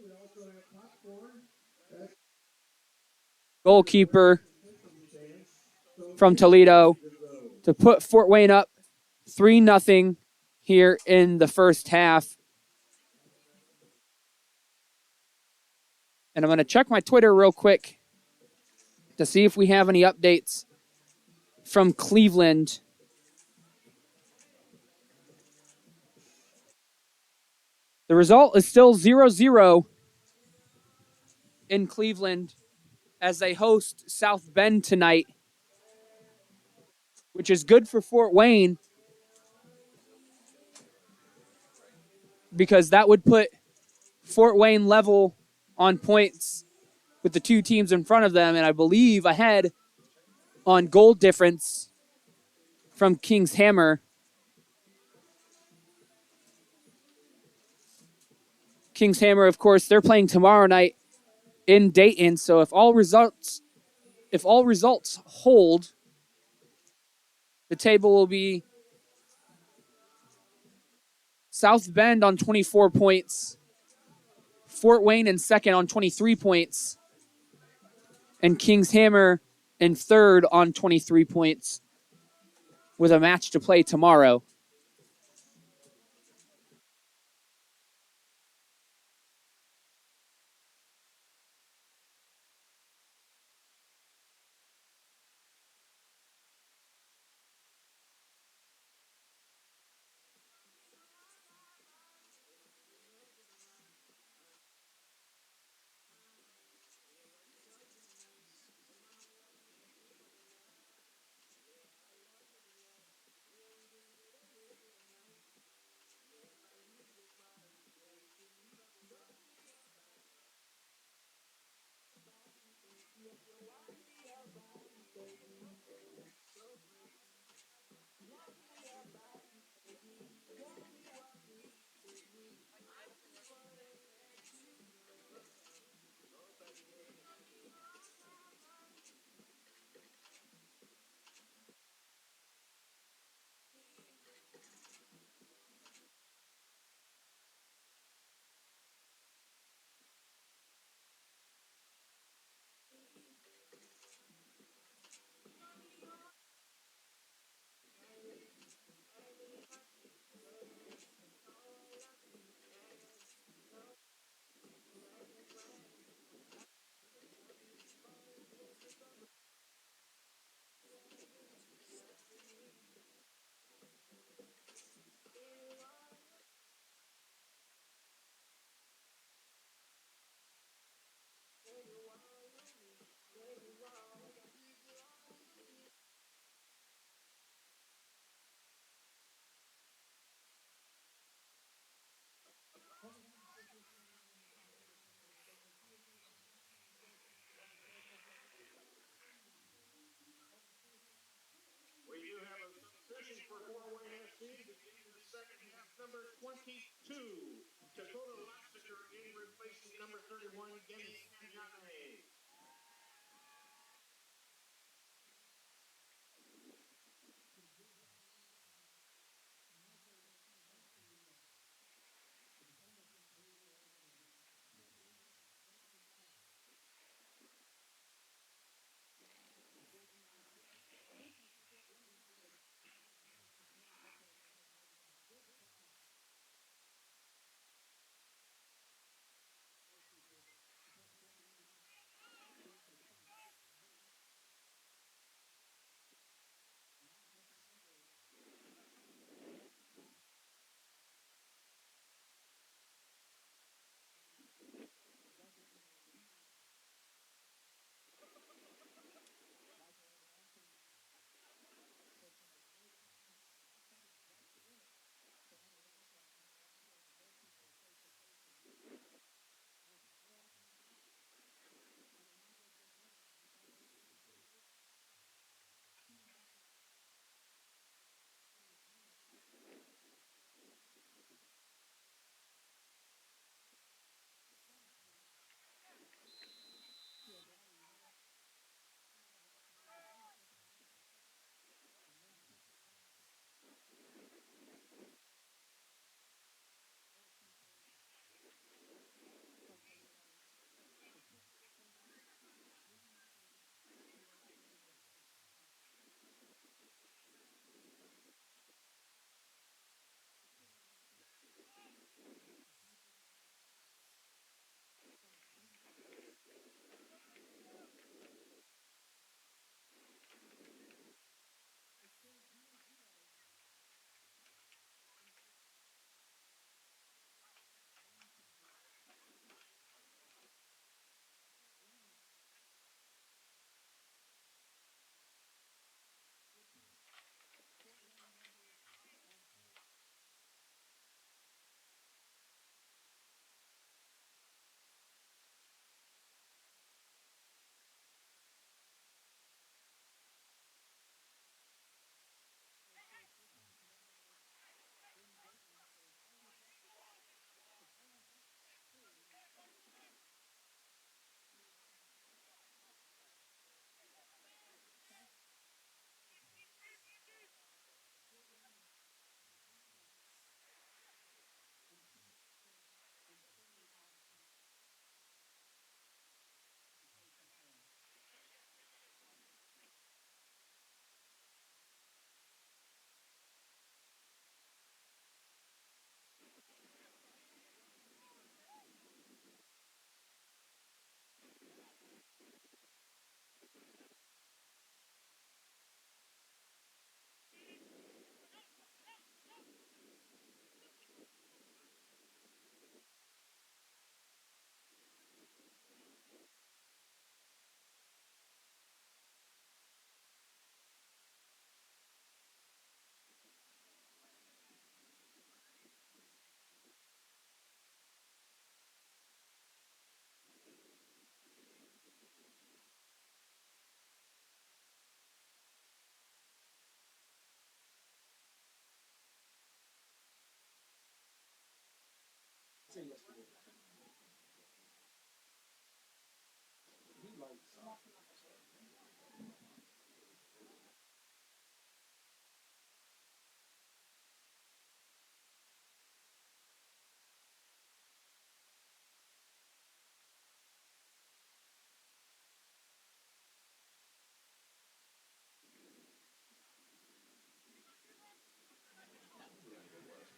goalkeeper from Toledo to put Fort Wayne up 3-0 here in the first half. And I'm going to check my Twitter real quick to see if we have any updates from Cleveland. The result is still 0-0 in Cleveland as they host South Bend tonight, which is good for Fort Wayne because that would put Fort Wayne level on points with the two teams in front of them, and I believe ahead on goal difference from King's Hammer. King's Hammer, of course, they're playing tomorrow night in Dayton, so if all results hold, the table will be South Bend on 24 points, Fort Wayne in second on 23 points, and King's Hammer in third on 23 points with a match to play tomorrow.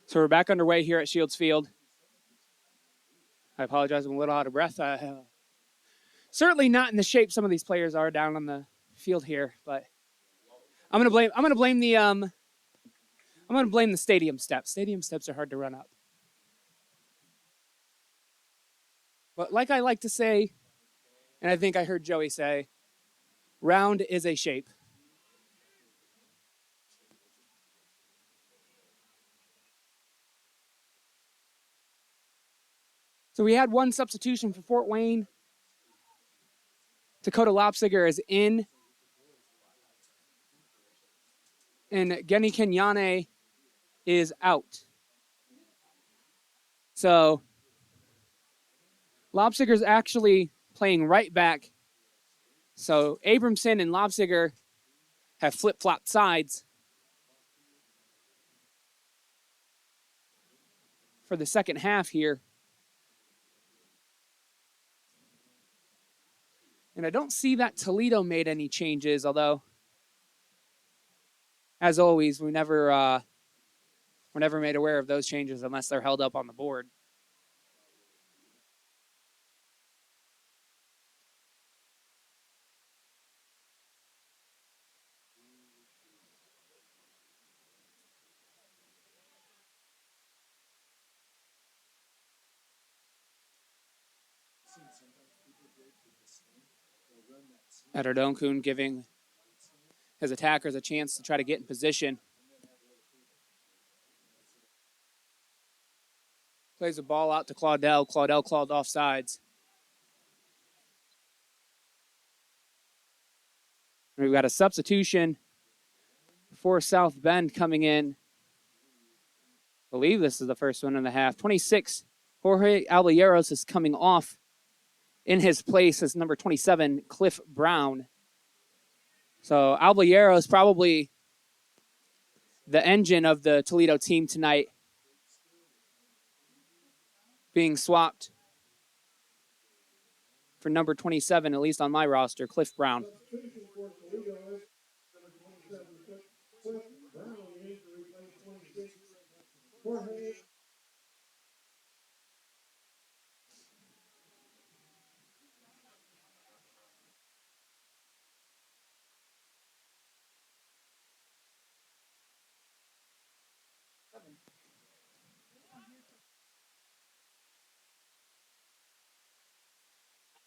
So we're back underway here at Shields Field. I apologize, I'm a little out of breath. Certainly not in the shape some of these players are down on the field here, but I'm gonna blame the stadium steps. Stadium steps are hard to run up. But like I like to say, and I think I heard Joey say, round is a shape. So we had one substitution for Fort Wayne. Dakota Lopsiger is in. And Geni Kenyane is out. So Lobsiger's actually playing right back. So Abramson and Lobsiger have flip-flopped sides for the second half here. And I don't see that Toledo made any changes, although, as always, we're never made aware of those changes unless they're held up on the board. Ederdonkun giving his attackers a chance to try to get in position. Plays the ball out to Claudel. Claudel called offsides. And we've got a substitution for South Bend coming in. I believe this is the first one in the half. 26, Jorge Alballeros is coming off. In his place is number 27, Cliff Brown. So Alballeros probably the engine of the Toledo team tonight, being swapped for number 27, at least on my roster, Cliff Brown.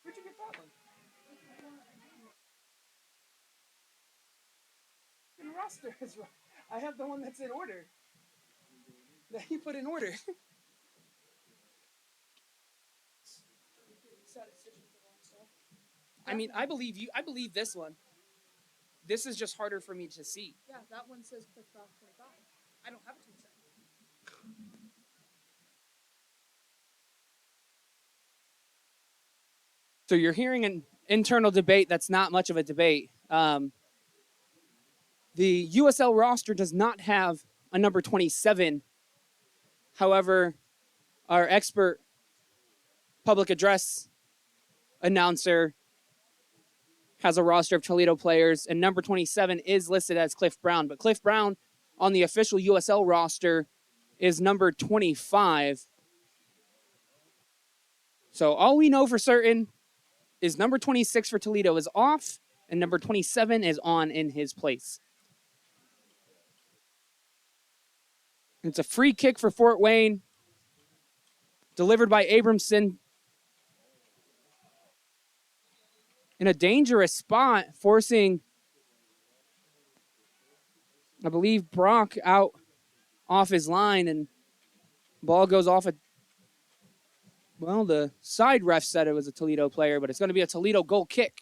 Where'd you get that one? In roster is right. I have the one that's in order. That he put in order. I mean, I believe you. I believe this one. This is just harder for me to see.
Yeah, that one says Cliff Brown 25. I don't have a 27.
So you're hearing an internal debate that's not much of a debate. The USL roster does not have a number 27. However, our expert public address announcer has a roster of Toledo players, and number 27 is listed as Cliff Brown. But Cliff Brown on the official USL roster is number 25. So all we know for certain is number 26 for Toledo is off, and number 27 is on in his place. It's a free kick for Fort Wayne, delivered by Abramson. In a dangerous spot, forcing, I believe, Brock out off his line, and ball goes off well, the side ref said it was a Toledo player, but it's going to be a Toledo goal kick.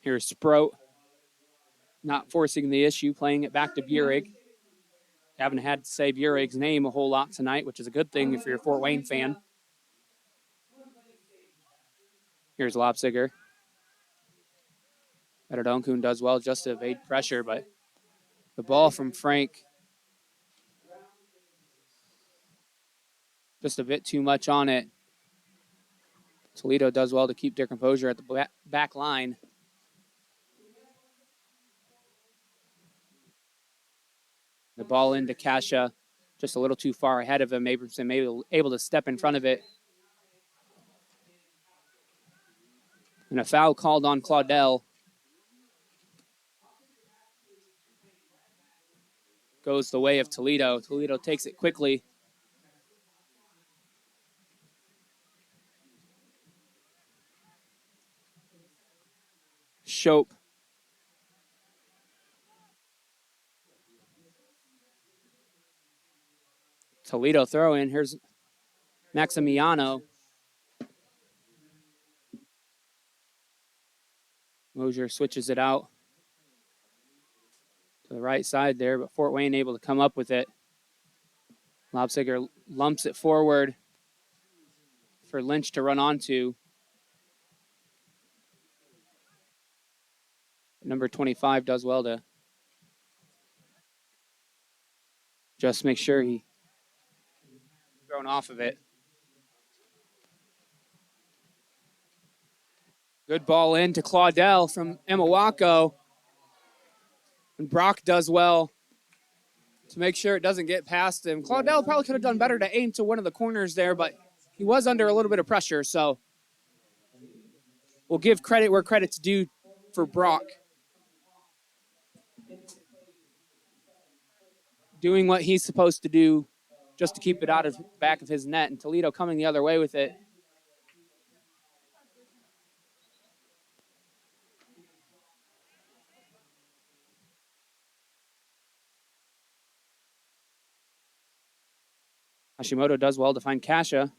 Here's Sprout, not forcing the issue, playing it back to Burig. Haven't had to say Burig's name a whole lot tonight, which is a good thing if you're a Fort Wayne fan. Here's Lobsiger. Ederdonkun does well just to evade pressure, but the ball from Frank, just a bit too much on it. Toledo does well to keep their composure at the back line. The ball into Kasha, just a little too far ahead of him. Abramson maybe able to step in front of it. And a foul called on Claudel. Goes the way of Toledo. Toledo takes it quickly. Shope. Toledo throw in. Here's Maximiano. Mosier switches it out to the right side there, but Fort Wayne able to come up with it. Lobsiger lumps it forward for Lynch to run onto. Number 25 does well to just make sure he thrown off of it. Good ball in to Claudel from Emawako. And Brock does well to make sure it doesn't get past him. Claudel probably could have done better to aim to one of the corners there, but he was under a little bit of pressure, so we'll give credit where credit's due for Brock. Doing what he's supposed to do just to keep it out of the back of his net, and Toledo coming the other way with it. Hashimoto does well to find Kasha.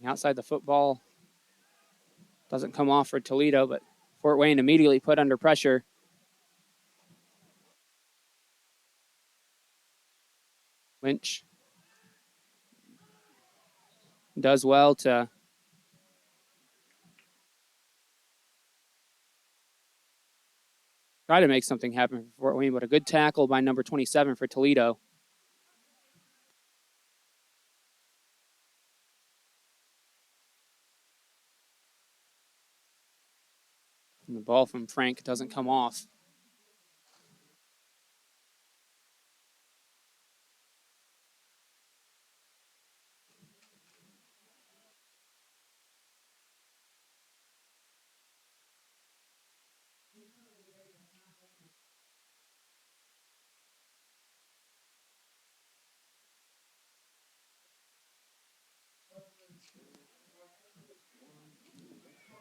Outside the football doesn't come off for Toledo, but Fort Wayne immediately put under pressure. Lynch does well to try to make something happen for Fort Wayne, but a good tackle by number 27 for Toledo. And the ball from Frank doesn't come off.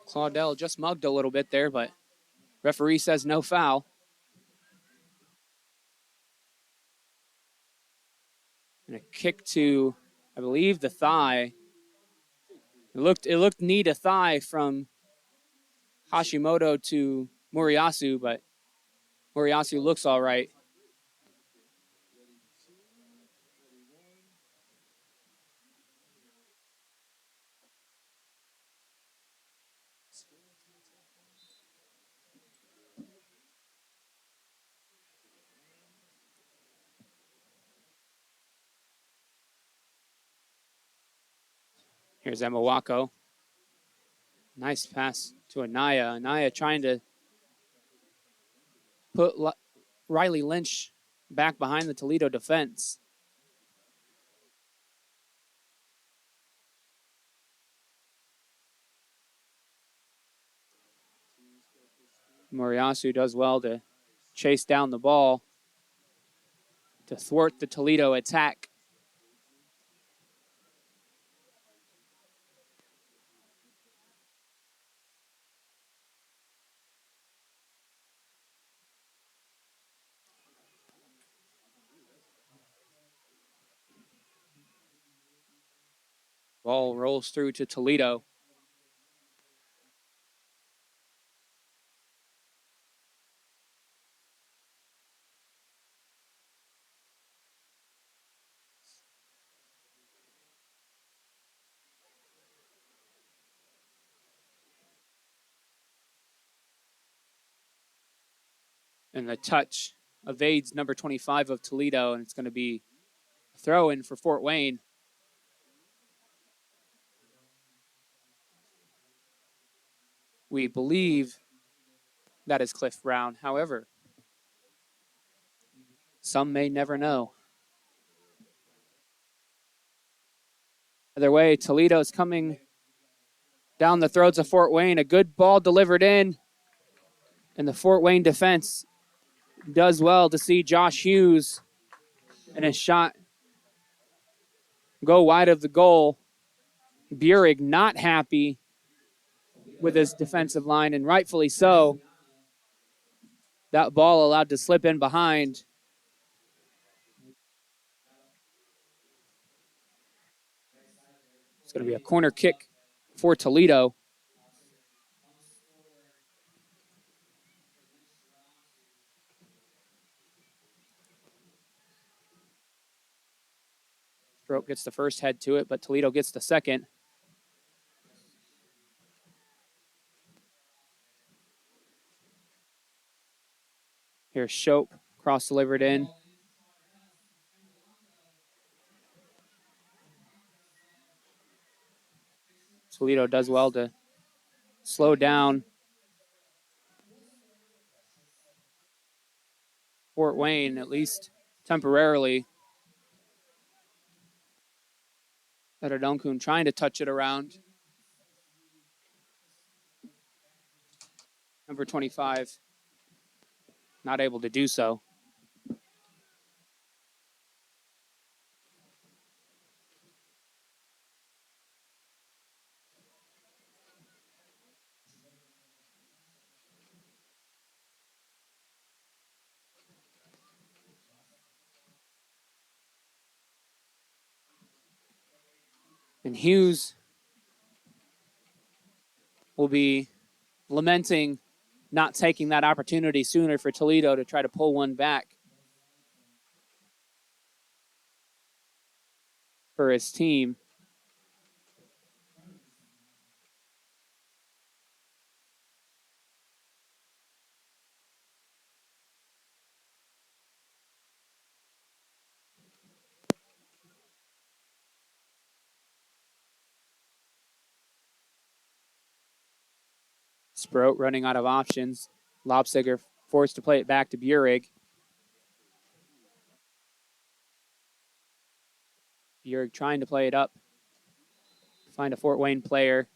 Claudel just mugged a little bit there, but referee says no foul. And a kick to, I believe, the thigh. It looked knee to thigh from Hashimoto to Moriyasu, but Moriyasu looks all right. Here's Emawako. Nice pass to Anaya. Anaya trying to put Riley Lynch back behind the Toledo defense. Moriyasu does well to chase down the ball to thwart the Toledo attack. Ball rolls through to Toledo. And the touch evades number 25 of Toledo, and it's going to be a throw in for Fort Wayne. We believe that is Cliff Brown. However, some may never know. Either way, Toledo's coming down the throats of Fort Wayne. A good ball delivered in, and the Fort Wayne defense does well to see Josh Hughes and his shot go wide of the goal. Burig not happy with his defensive line, and rightfully so. That ball allowed to slip in behind. It's going to be a corner kick for Toledo. Stroke gets the first head to it, but Toledo gets the second. Here's Shope, cross delivered in. Toledo does well to slow down Fort Wayne, at least temporarily. Edodonkun trying to touch it around. Number 25, not able to do so. And Hughes will be lamenting not taking that opportunity sooner for Toledo to try to pull one back for his team. Sproat running out of options. Lobsiger forced to play it back to Burig. Burig trying to play it up. Find a Fort Wayne player.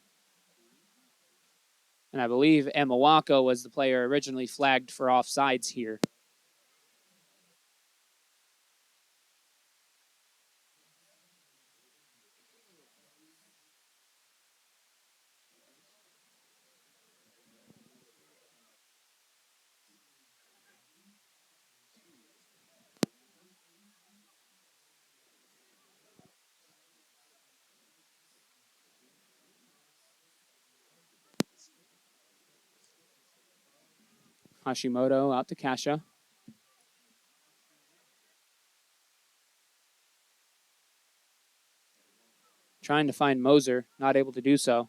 And I believe Emawako was the player originally flagged for offsides here. Hashimoto out to Kasha. Trying to find Moser, not able to do so.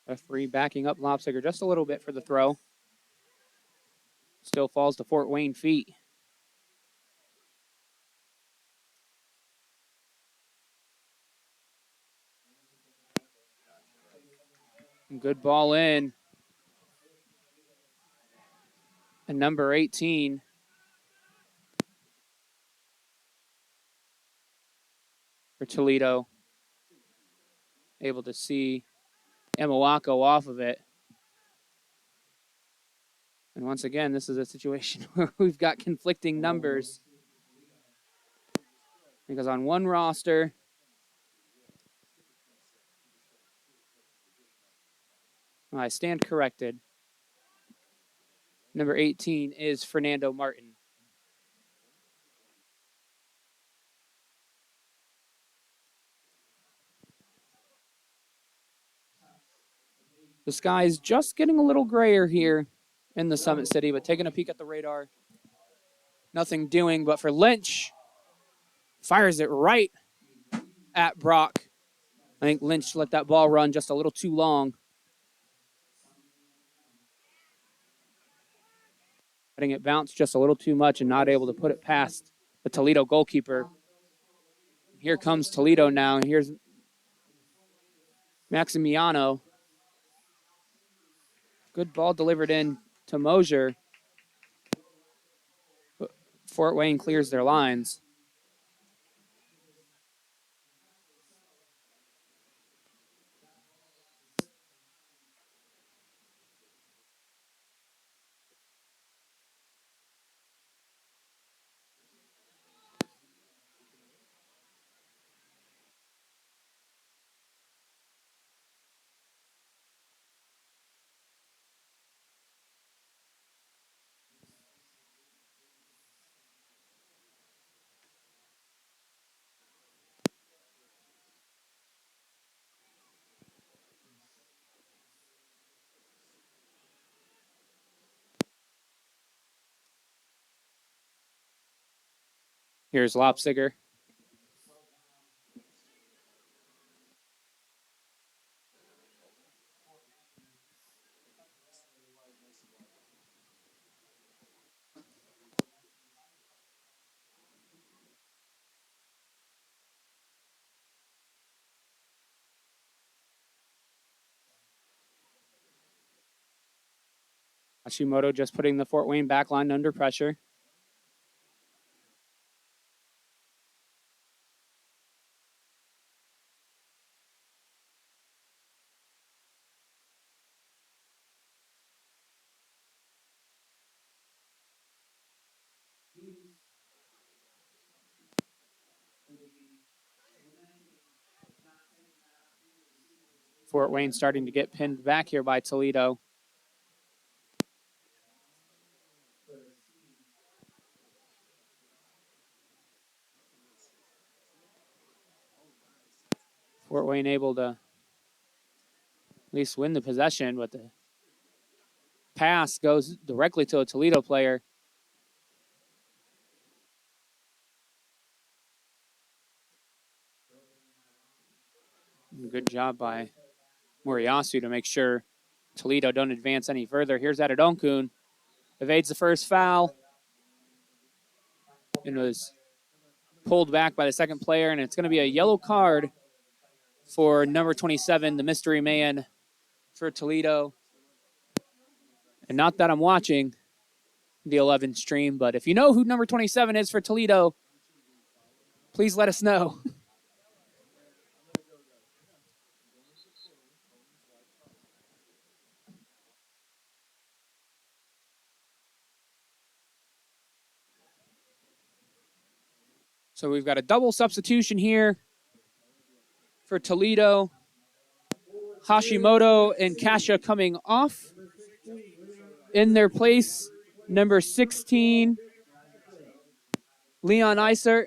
Referee backing up Lobsiger just a little bit for the throw. Still falls to Fort Wayne feet. Good ball in. And number 18 for Toledo. Able to see Emawako off of it. And once again, this is a situation where we've got conflicting numbers. Because on one roster, I stand corrected. Number 18 is Fernando Martin. The sky is just getting a little grayer here in the Summit City, but taking a peek at the radar, nothing doing. But for Lynch, fires it right at Brock. I think Lynch let that ball run just a little too long. Letting it bounce just a little too much and not able to put it past the Toledo goalkeeper. Here comes Toledo now. Here's Maximiano. Good ball delivered in to Mosier. Fort Wayne clears their lines. Here's Lopsiger. Hashimoto just putting the Fort Wayne backline under pressure. Fort Wayne starting to get pinned back here by Toledo. Fort Wayne able to at least win the possession, but the pass goes directly to a Toledo player. Good job by Moriyasu to make sure Toledo don't advance any further. Here's Adedonkun. Evades the first foul and was pulled back by the second player, and it's going to be a yellow card for number 27, the mystery man for Toledo. And not that I'm watching the 11 stream, but if you know who number 27 is for Toledo, please let us know. So we've got a double substitution here for Toledo. Hashimoto and Kasha coming off. In their place, number 16, Leon Isert,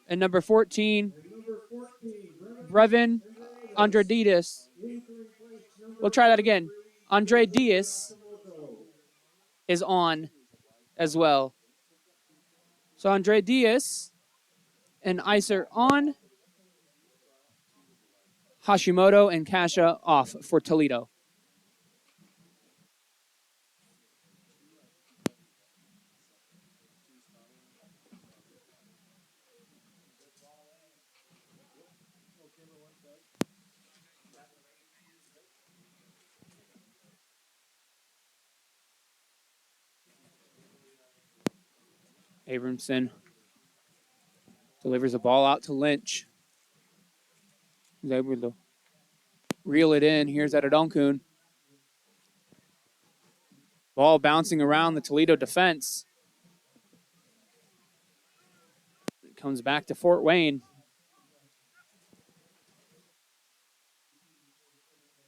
and number 14, Brevin Andradidis. We'll try that again. Andre Diaz is on as well. So Andre Diaz and Isert on. Hashimoto and Kasha off for Toledo. Abramson delivers the ball out to Lynch. He's able to reel it in. Here's Adedonkun. Ball bouncing around the Toledo defense. It comes back to Fort Wayne.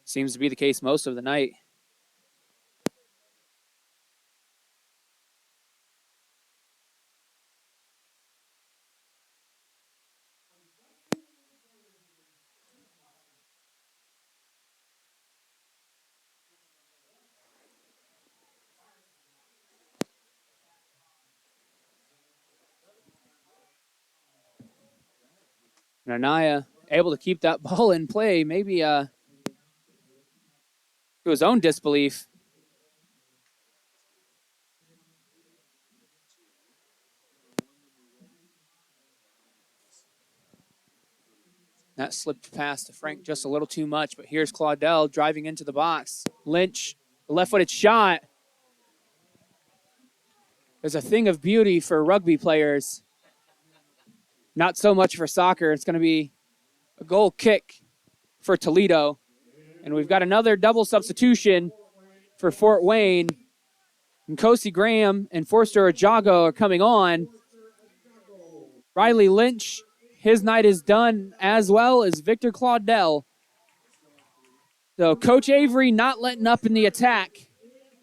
Seems to be the case most of the night. And Anaya able to keep that ball in play, maybe to his own disbelief. That slipped past to Frank just a little too much, but here's Claudel driving into the box. Lynch, a left-footed shot. There's a thing of beauty for rugby players. Not so much for soccer. It's going to be a goal kick for Toledo. And we've got another double substitution for Fort Wayne. And Kosi Graham and Forster Ajago are coming on. Riley Lynch, his night is done, as well as Victor Claudel. So Coach Avery not letting up in the attack,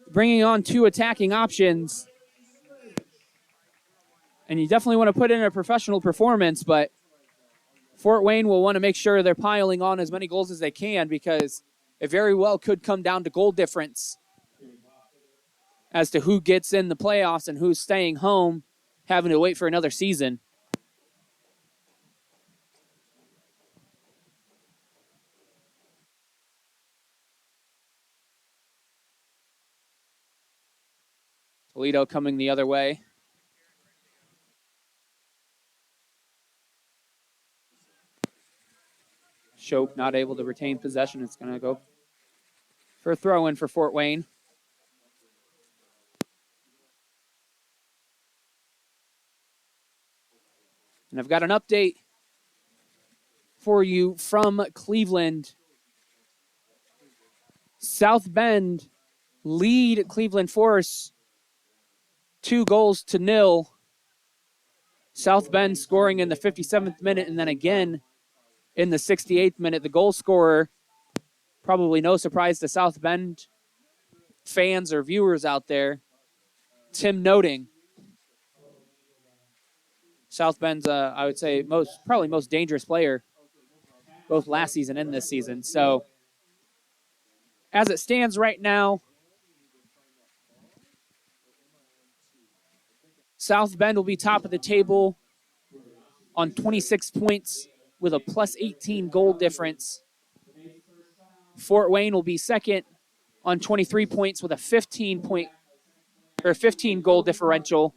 bringing on two attacking options. And you definitely want to put in a professional performance, but Fort Wayne will want to make sure they're piling on as many goals as they can, because it very well could come down to goal difference as to who gets in the playoffs and who's staying home, having to wait for another season. Toledo coming the other way. Shope not able to retain possession. It's going to go for a throw-in for Fort Wayne. And I've got an update for you from Cleveland. South Bend lead Cleveland Forest 2-0. South Bend scoring in the 57th minute and then again in the 68th minute. The goal scorer, probably no surprise to South Bend fans or viewers out there, Tim Noting. South Bend's, I would say, probably most dangerous player, both last season and this season. So, as it stands right now, South Bend will be top of the table on 26 points with a plus 18 goal difference. Fort Wayne will be second on 23 points with a 15 goal differential.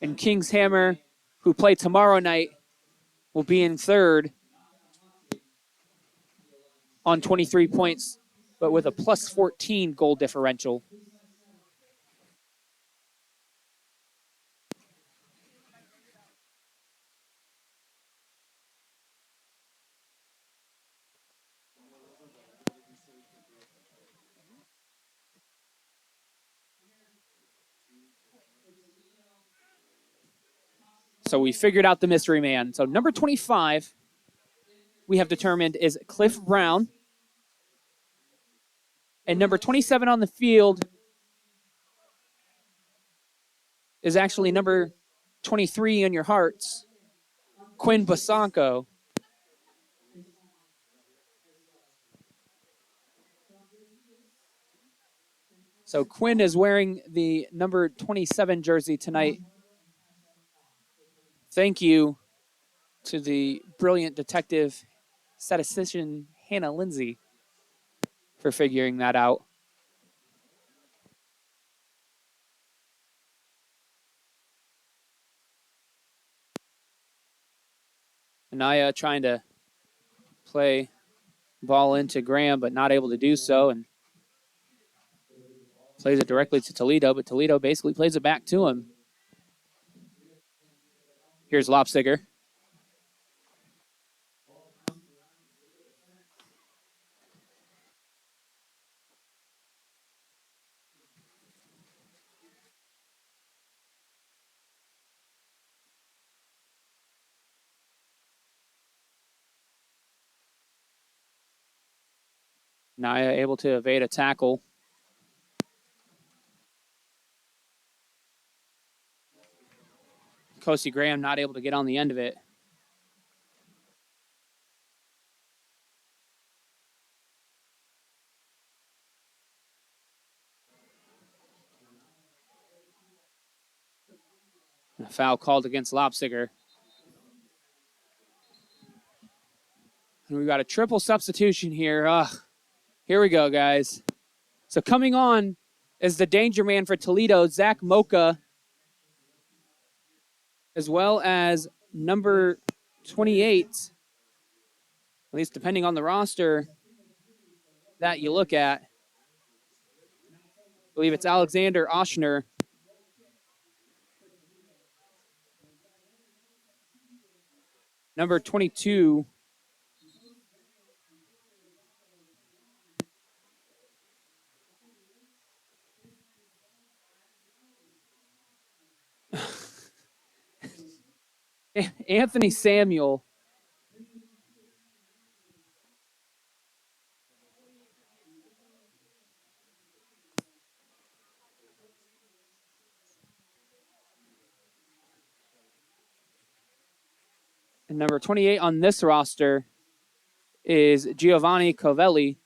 And Kings Hammer, who play tomorrow night, will be in third on 23 points, but with a plus 14 goal differential. So we figured out the mystery man. So number 25, we have determined, is Cliff Brown. And number 27 on the field is actually number 23 in your hearts, Quinn Basanko. So Quinn is wearing the number 27 jersey tonight. Thank you to the brilliant detective statistician Hannah Lindsay for figuring that out. Anaya trying to play ball into Graham, but not able to do so, and plays it directly to Toledo, but Toledo basically plays it back to him. Here's Lopstiger. Naya able to evade a tackle. Kosi Graham not able to get on the end of it. A foul called against Lopstiger. And we've got a triple substitution here. Here we go, guys. So coming on is the danger man for Toledo, Zach Mocha, as well as number 28, at least depending on the roster that you look at. I believe it's Alexander Oshner. Number 22. Anthony Samuel. And number 28 on this roster is Giovanni Covelli.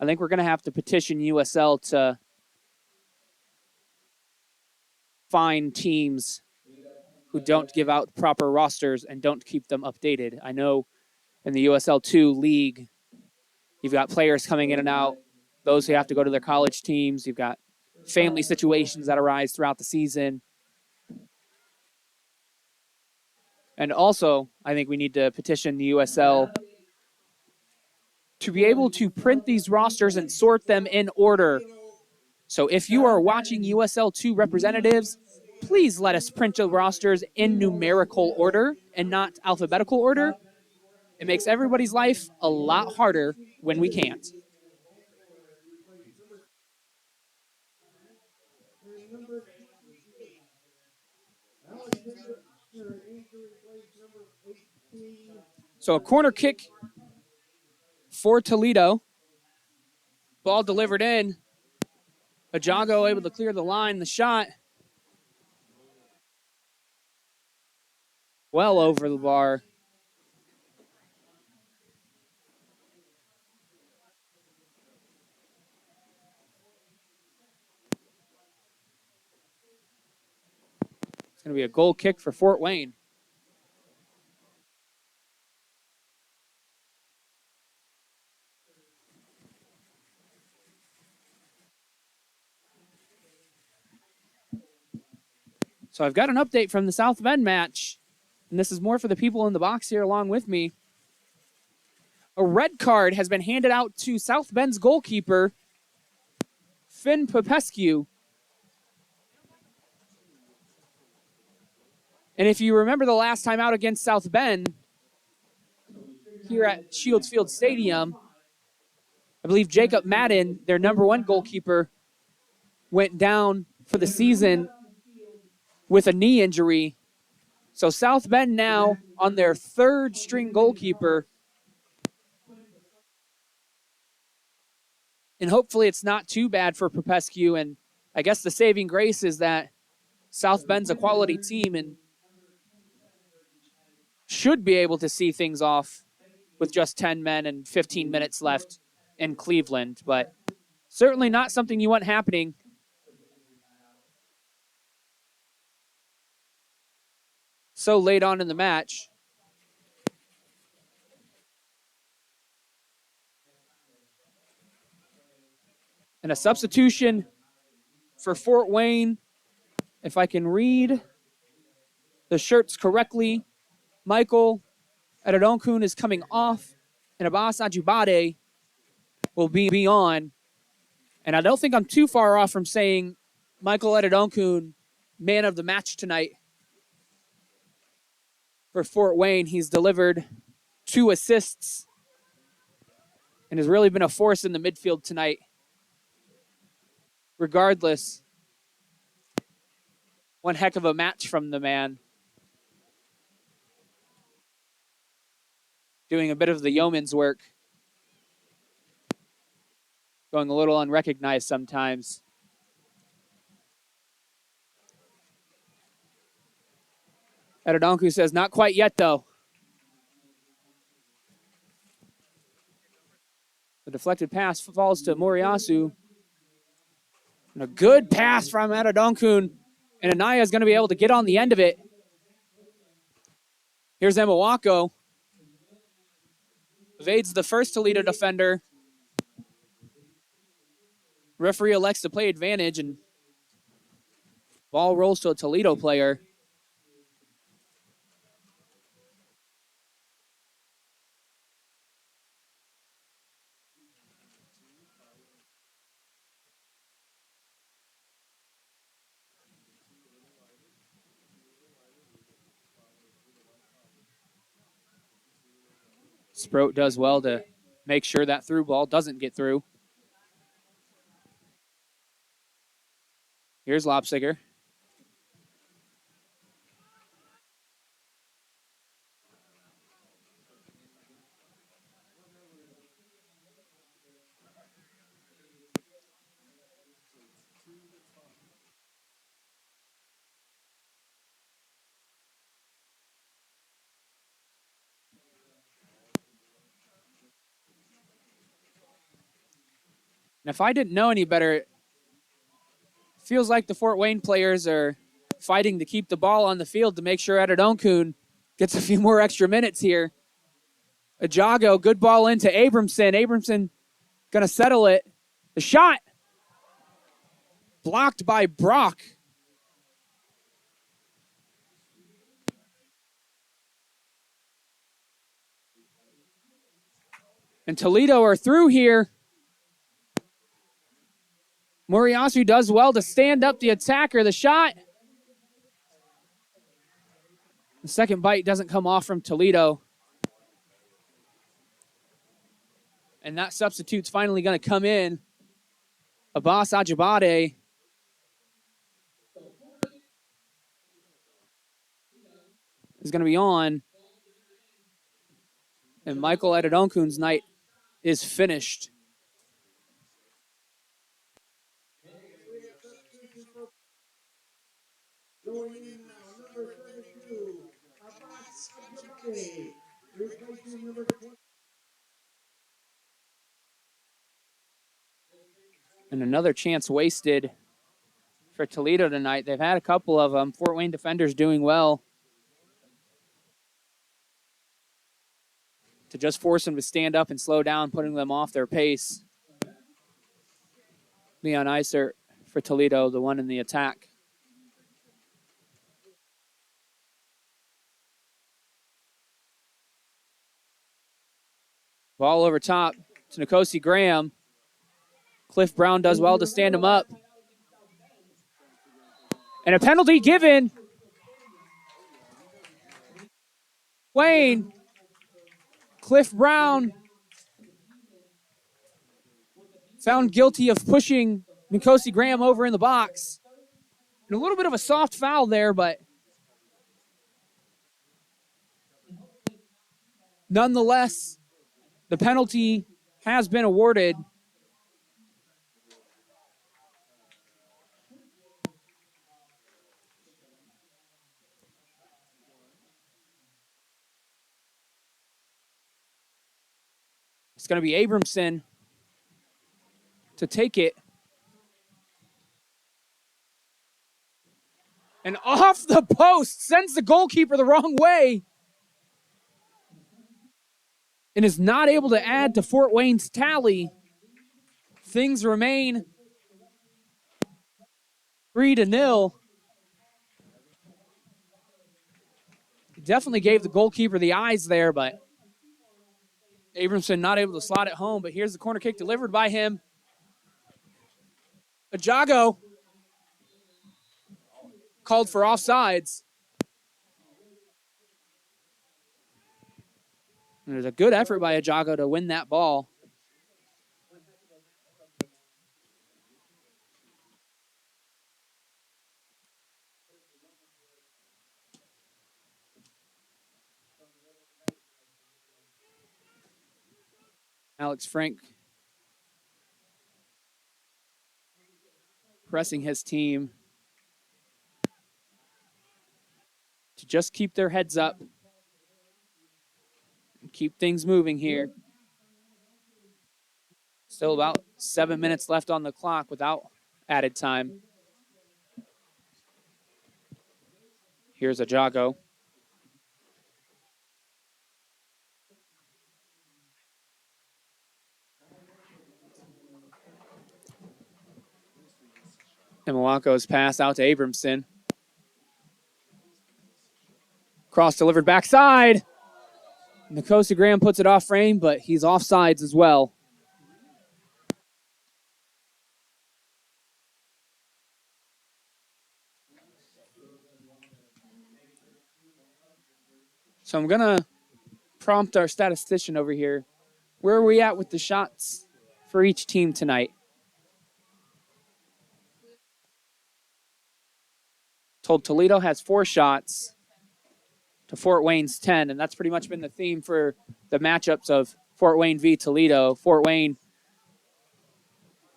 I think we're going to have to petition USL to find teams who don't give out proper rosters and don't keep them updated. I know in the USL 2 league, You've got players coming in and out, those who have to go to their college teams. You've got family situations that arise throughout the season. And also, I think we need to petition the USL to be able to print these rosters and sort them in order. So if you are watching USL2 representatives, please let us print the rosters in numerical order and not alphabetical order. It makes everybody's life a lot harder when we can't. So a corner kick for Toledo. Ball delivered in. Ajago able to clear the line. The shot well over the bar. It's going to be a goal kick for Fort Wayne. So I've got an update from the South Bend match, and this is more for the people in the box here along with me. A red card has been handed out to South Bend's goalkeeper, Finn Popescu. And if you remember the last time out against South Bend, here at Shields Field Stadium, I believe Jacob Madden, their #1 goalkeeper, went down for the season with a knee injury. So South Bend now on their 3rd string goalkeeper. And hopefully it's not too bad for Popescu. And I guess the saving grace is that South Bend's a quality team and should be able to see things off with just 10 men and 15 minutes left in Cleveland. But certainly not something you want happening. So late on in the match. And a substitution for Fort Wayne. If I can read the shirts correctly, Michael Adedonkun is coming off, and Abbas Ajibade will be on. And I don't think I'm too far off from saying Michael Adedonkun, man of the match tonight for Fort Wayne. He's delivered 2 assists and has really been a force in the midfield tonight. Regardless, one heck of a match from the man. Doing a bit of the yeoman's work. Going a little unrecognized sometimes. Adedonkun says, not quite yet, though. The deflected pass falls to Moriyasu. And a good pass from Adedonkun. And Anaya is going to be able to get on the end of it. Here's Emawako. Evades the first Toledo defender. Referee elects to play advantage, and ball rolls to a Toledo player. Sproat does well to make sure that through ball doesn't get through. Here's Lopsiger. And if I didn't know any better, it feels like the Fort Wayne players are fighting to keep the ball on the field to make sure Adedonkun gets a few more extra minutes here.
Ajago, good ball into Abramson. Abramson going to settle it. The shot blocked by Brock. And Toledo are through here. Moriyasu does well to stand up the attacker. The shot. The second bite doesn't come off from Toledo. And that substitute's finally going to come in. Abbas Ajibade is going to be on. And Michael Edidonkun's night is finished. And another chance wasted for Toledo tonight. They've had a couple of them. Fort Wayne defenders doing well to just force them to stand up and slow down, putting them off their pace. Leon Isert for Toledo, the one in the attack. Ball over top to Nkosi Graham. Cliff Brown does well to stand him up. And a penalty given. Wayne. Cliff Brown found guilty of pushing Nkosi Graham over in the box. And a little bit of a soft foul there, but nonetheless, the penalty has been awarded. It's going to be Abramson to take it. And off the post, sends the goalkeeper the wrong way. And is not able to add to Fort Wayne's tally. Things remain 3-0. Definitely gave the goalkeeper the eyes there, but Abramson not able to slot it home. But here's the corner kick delivered by him. Ajago called for offsides. And there's a good effort by Ajago to win that ball. Alex Frank pressing his team to just keep their heads up and keep things moving here. Still about 7 minutes left on the clock without added time. Here's Ajago. And Mowaco's pass out to Abramson. Cross delivered backside. Nkosi Graham puts it off frame, but he's offsides as well. So I'm going to prompt our statistician over here. Where are we at with the shots for each team tonight? Told Toledo has 4 shots to Fort Wayne's 10, and that's pretty much been the theme for the matchups of Fort Wayne v. Toledo. Fort Wayne,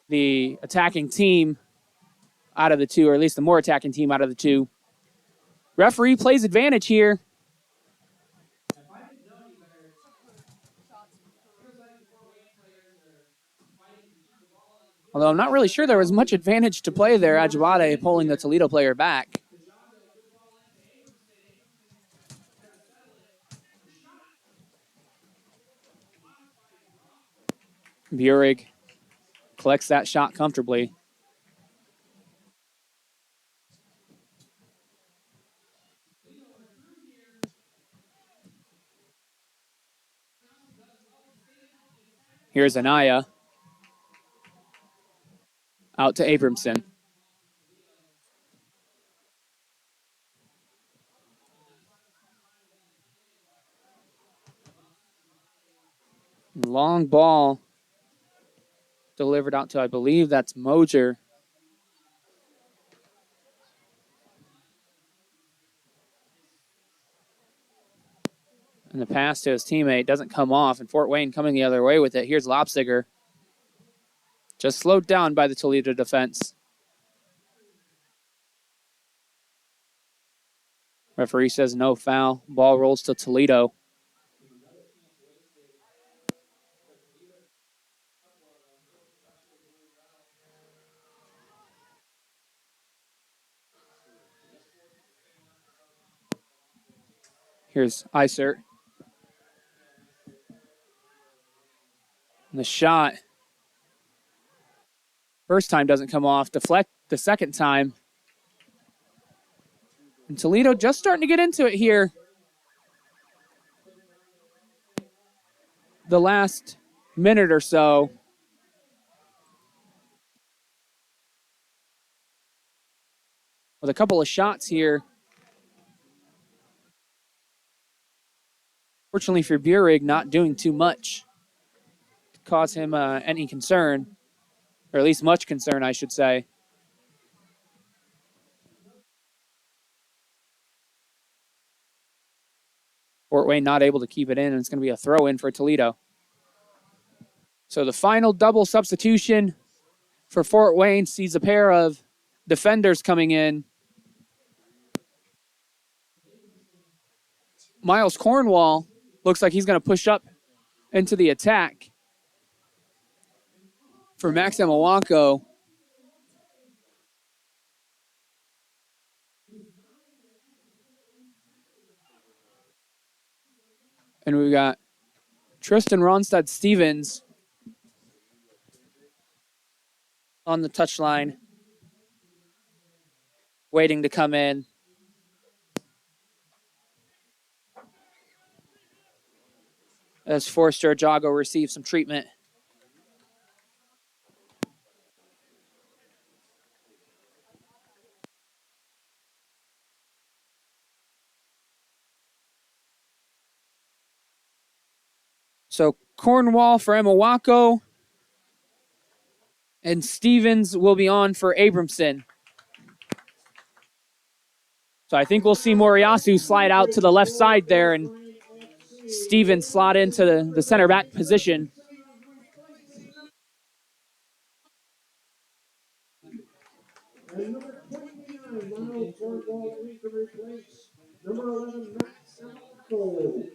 the attacking team out of the two, or at least the more attacking team out of the two. Referee plays advantage here. Although I'm not really sure there was much advantage to play there. Ajibade pulling the Toledo player back. Burig collects that shot comfortably. Here's Anaya. Out to Abramson. Long ball delivered out to, I believe that's Moser. And the pass to his teammate doesn't come off, and Fort Wayne coming the other way with it. Here's Lopsiger. Just slowed down by the Toledo defense. Referee says no foul. Ball rolls to Toledo. Here's Isert. And the shot, first time doesn't come off. Deflect the second time. And Toledo just starting to get into it here. The last minute or so. With a couple of shots here. Fortunately for Burig, not doing too much to cause him any concern, or at least much concern, I should say. Fort Wayne not able to keep it in, and it's going to be a throw in for Toledo. So the final double substitution for Fort Wayne sees a pair of defenders coming in. Miles Cornwall looks like he's going to push up into the attack for Max Emawako. And we've got Tristan Ronstadt Stevens on the touchline, waiting to come in. As Forster Jago receives some treatment. So Cornwall for Emawako, and Stevens will be on for Abramson. So I think we'll see Moriyasu slide out to the left side there, and Stevens slot into the center back position.
And number 29, Miles Cornwall in to replace number 11, Max Amako.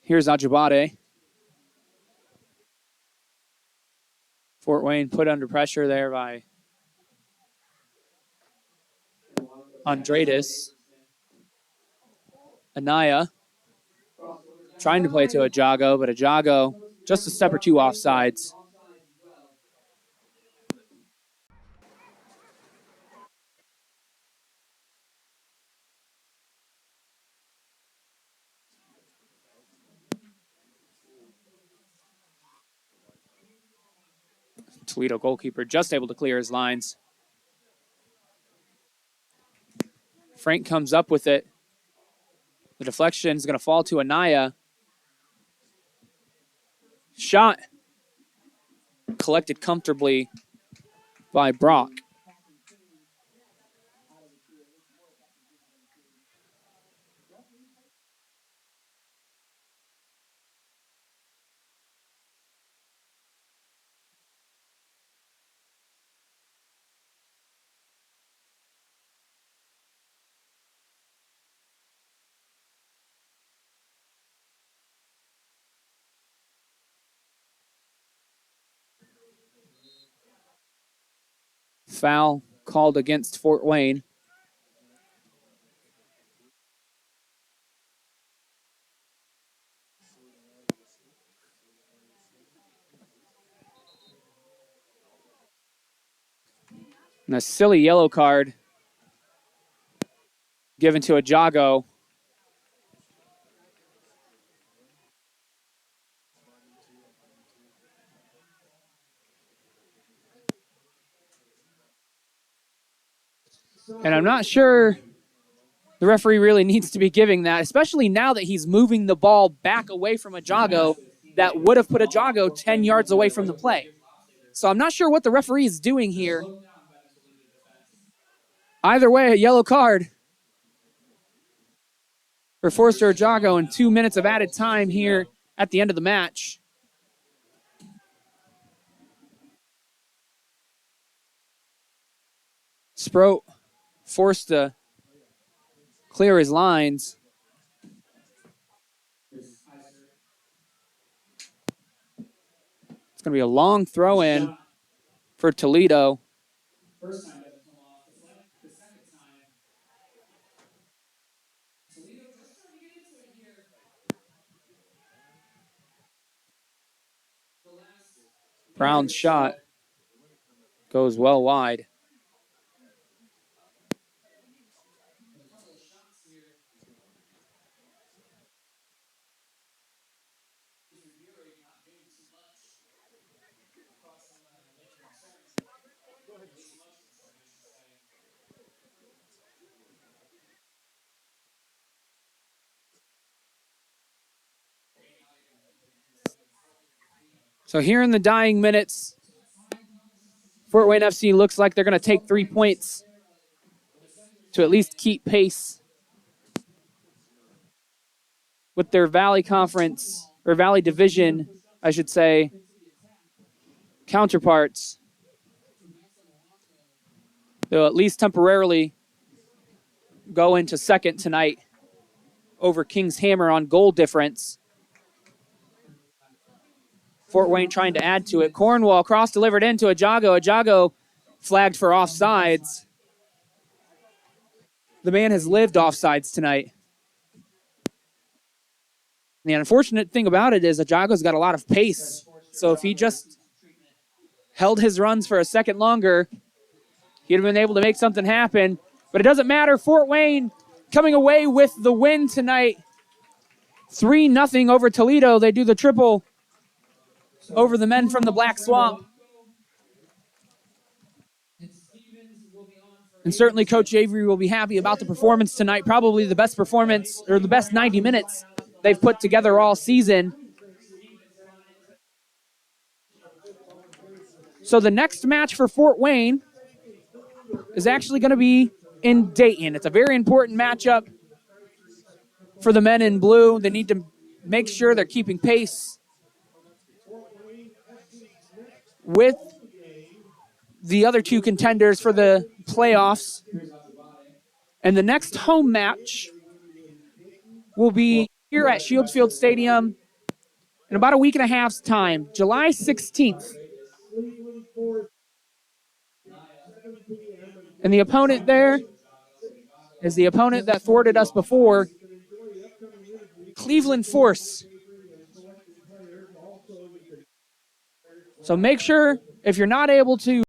Here's Ajibade. Fort Wayne put under pressure there by Andredes. Anaya trying to play to Ajago, but Ajago just a step or two offsides. Toledo goalkeeper just able to clear his lines. Frank comes up with it. The deflection is going to fall to Anaya. Shot collected comfortably by Brock. Foul called against Fort Wayne. And a silly yellow card given to a Jago. And I'm not sure the referee really needs to be giving that, especially now that he's moving the ball back away from a Jago that would have put a Jago 10 yards away from the play. So I'm not sure what the referee is doing here. Either way, a yellow card for Forster Jago and 2 minutes of added time here at the end of the match. Sproat forced to clear his lines. It's going to be a long throw in for Toledo. Brown's shot goes well wide. So here in the dying minutes, Fort Wayne FC looks like they're going to take 3 points to at least keep pace with their Valley Conference, or Valley Division, I should say, counterparts. They'll at least temporarily go into second tonight over King's Hammer on goal difference. Fort Wayne trying to add to it. Cornwall cross-delivered into a Jago. A Jago flagged for offsides. The man has lived offsides tonight. The unfortunate thing about it is Jago's got a lot of pace. So if he just held his runs for a second longer, he'd have been able to make something happen. But it doesn't matter. Fort Wayne coming away with the win tonight. 3-0 over Toledo. They do the triple over the men from the Black Swamp. And certainly Coach Avery will be happy about the performance tonight. Probably the best performance, or the best 90 minutes they've put together all season. So the next match for Fort Wayne is actually going to be in Dayton. It's a very important matchup for the men in blue. They need to make sure they're keeping pace with the other two contenders for the playoffs. And the next home match will be here at Shields Field Stadium in about a week and a half's time, July 16th. And the opponent there is the opponent that thwarted us before, Cleveland Force. So make sure, if you're not able to